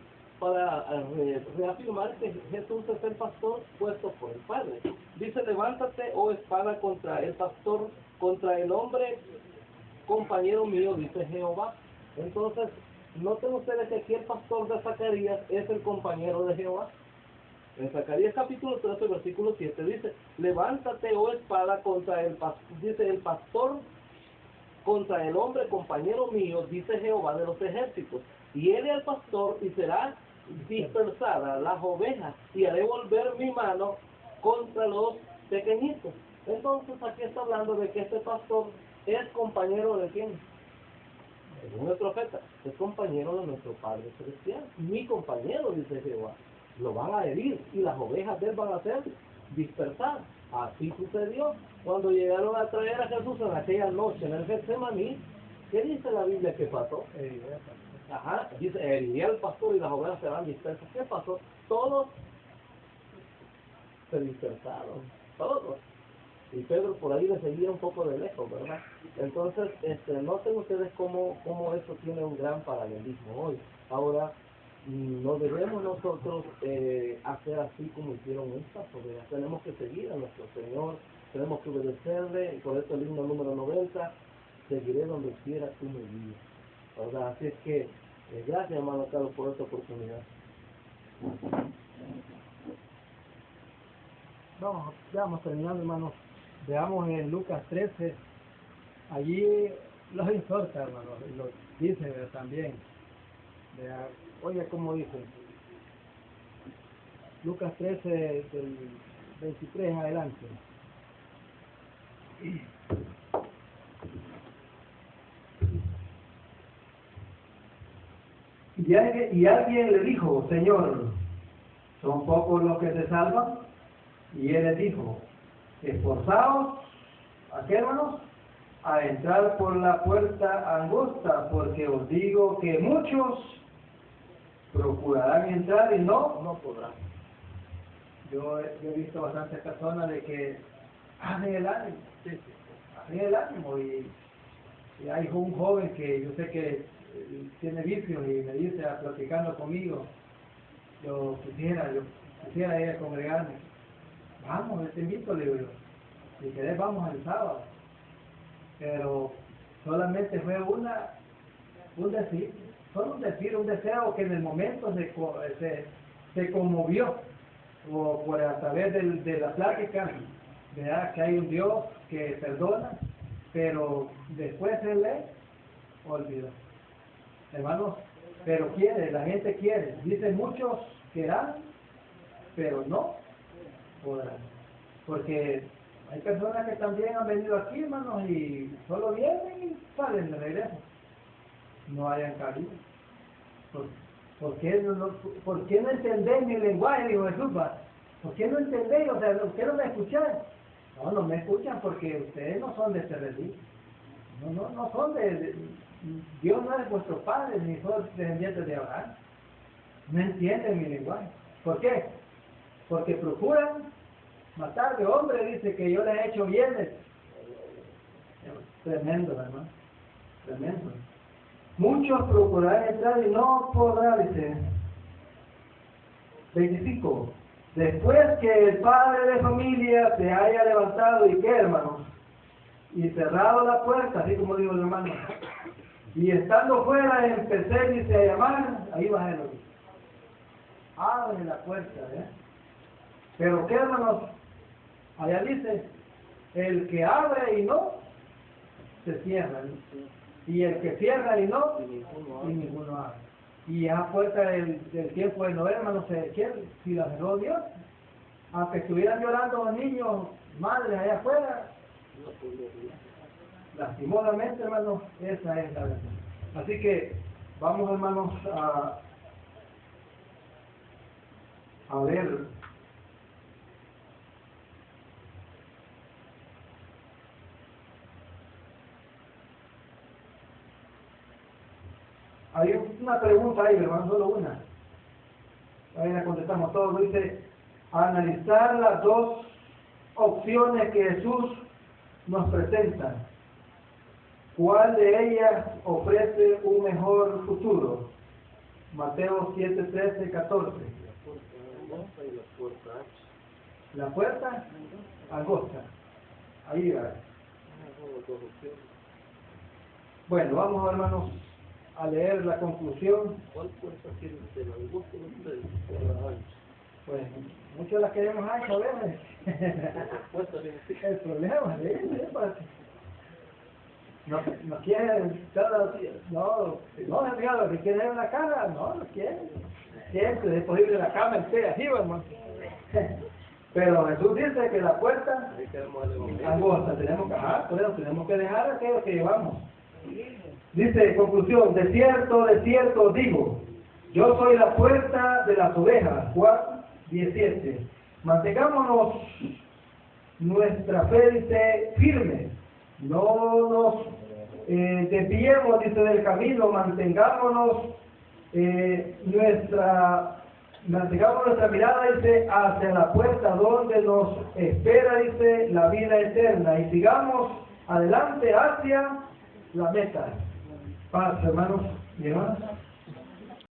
reafirmar que Jesús es el pastor puesto por el Padre. Dice, levántate, oh espada, contra el pastor, contra el hombre, compañero mío, dice Jehová. Entonces, noten ustedes que aquí el pastor de Zacarías es el compañero de Jehová. En Zacarías capítulo 13, versículo 7 dice, levántate, oh espada, contra el pastor, contra el hombre, compañero mío, dice Jehová de los ejércitos. Hiere al pastor y será dispersada las ovejas, y haré volver mi mano contra los pequeñitos. Entonces aquí está hablando de que este pastor es compañero de quién, según el profeta, es compañero de nuestro Padre Celestial, mi compañero, dice Jehová. Lo van a herir y las ovejas de él van a ser dispersadas. Así sucedió cuando llegaron a traer a Jesús en aquella noche en el Getsemaní. ¿Qué dice la Biblia que pasó? Ajá, dice, heriría al pastor y las ovejas serán dispersas. ¿Qué pasó? Todos se dispersaron, todos. Y Pedro por ahí le seguía un poco de lejos, ¿verdad? Entonces, noten ustedes cómo eso tiene un gran paralelismo hoy. Ahora, no debemos nosotros hacer así como hicieron estas ovejas. Tenemos que seguir a nuestro Señor, tenemos que obedecerle, y por eso el himno número 90, seguiré donde quiera tú me guíes, ¿verdad? Así es que, gracias hermano Carlos por esta oportunidad. Vamos terminando, hermanos. Veamos en Lucas 13, allí los exhorta, hermanos, y lo dice también. Vea, oiga cómo dice. Lucas 13, del 23 en adelante. Y alguien le dijo, Señor, ¿son pocos los que se salvan? Y él les dijo, esforzaos, ¿a qué, hermanos? A entrar por la puerta angosta, porque os digo que muchos procurarán entrar y no podrán. Yo he visto bastantes personas de que hacen el ánimo, y hay un joven que yo sé que tiene vicios y me dice, platicando conmigo, yo quisiera ir a congregarme. Vamos, te invito, le digo yo. Si querés, vamos el sábado. Pero solamente fue un decir, solo un deseo que en el momento se conmovió, o por a través de la plática, ¿verdad? Que hay un Dios que perdona, pero después se le olvidó. Hermanos, pero la gente quiere. Dicen muchos querrán, pero no podrán. Porque hay personas que también han venido aquí, hermanos, y solo vienen y salen de regreso. No hayan cabido. ¿Por qué no entendéis mi lenguaje? Dijo Jesús. ¿Por qué no entendéis? O sea, ¿por qué no me escucháis? No me escuchan porque ustedes no son de este religión. No son Dios no es vuestro padre, ni son descendientes de Abraham. No entienden mi lenguaje. ¿Por qué? Porque procuran matar de hombre, dice que yo les he hecho bienes. Tremendo, hermano. Tremendo. Muchos procurarán entrar y no podrán, dice. 25. Después que el padre de familia se haya levantado y qué, hermanos, y cerrado la puerta, así como dijo el hermano, y estando fuera empecé, dice, a llamar, ahí va el otro. Abre la puerta, ¿eh? Pero qué, hermanos, allá dice, el que abre y no, se cierra, ¿no? Y el que cierra y no, y ninguno abre. Y a puerta del tiempo de Noé, hermanos, si la cerró Dios, aunque estuvieran llorando los niños, madres allá afuera, lastimosamente, hermanos, esa es la verdad. Así que vamos, hermanos, a ver hay una pregunta ahí, hermano, solo una. Ahí la contestamos todos. Dice, a analizar las dos opciones que Jesús nos presenta. ¿Cuál de ellas ofrece un mejor futuro? Mateo 7, 13, 14. La puerta angosta. Ahí va. Bueno, vamos hermanos a leer la conclusión. ¿Cuál puerta quiere usted? ¿La angosta o la ancha? Bueno, muchos las queremos anchas a veces. El problema, no quieren, no es lo que quieren en la cara, no quieren. Siempre es posible la cama esté así, hermano. Pero Jesús dice que la puerta angosta, por eso tenemos que dejar aquello que llevamos. Dice, conclusión, de cierto digo, yo soy la puerta de las ovejas. Juan 17. Mantengámonos nuestra fe, dice, firme. No nos desviemos, dice, del camino. Mantengámonos nuestra mirada, dice, hacia la puerta donde nos espera, dice, la vida eterna. Y sigamos adelante hacia la meta. Paz, hermanos y hermanas.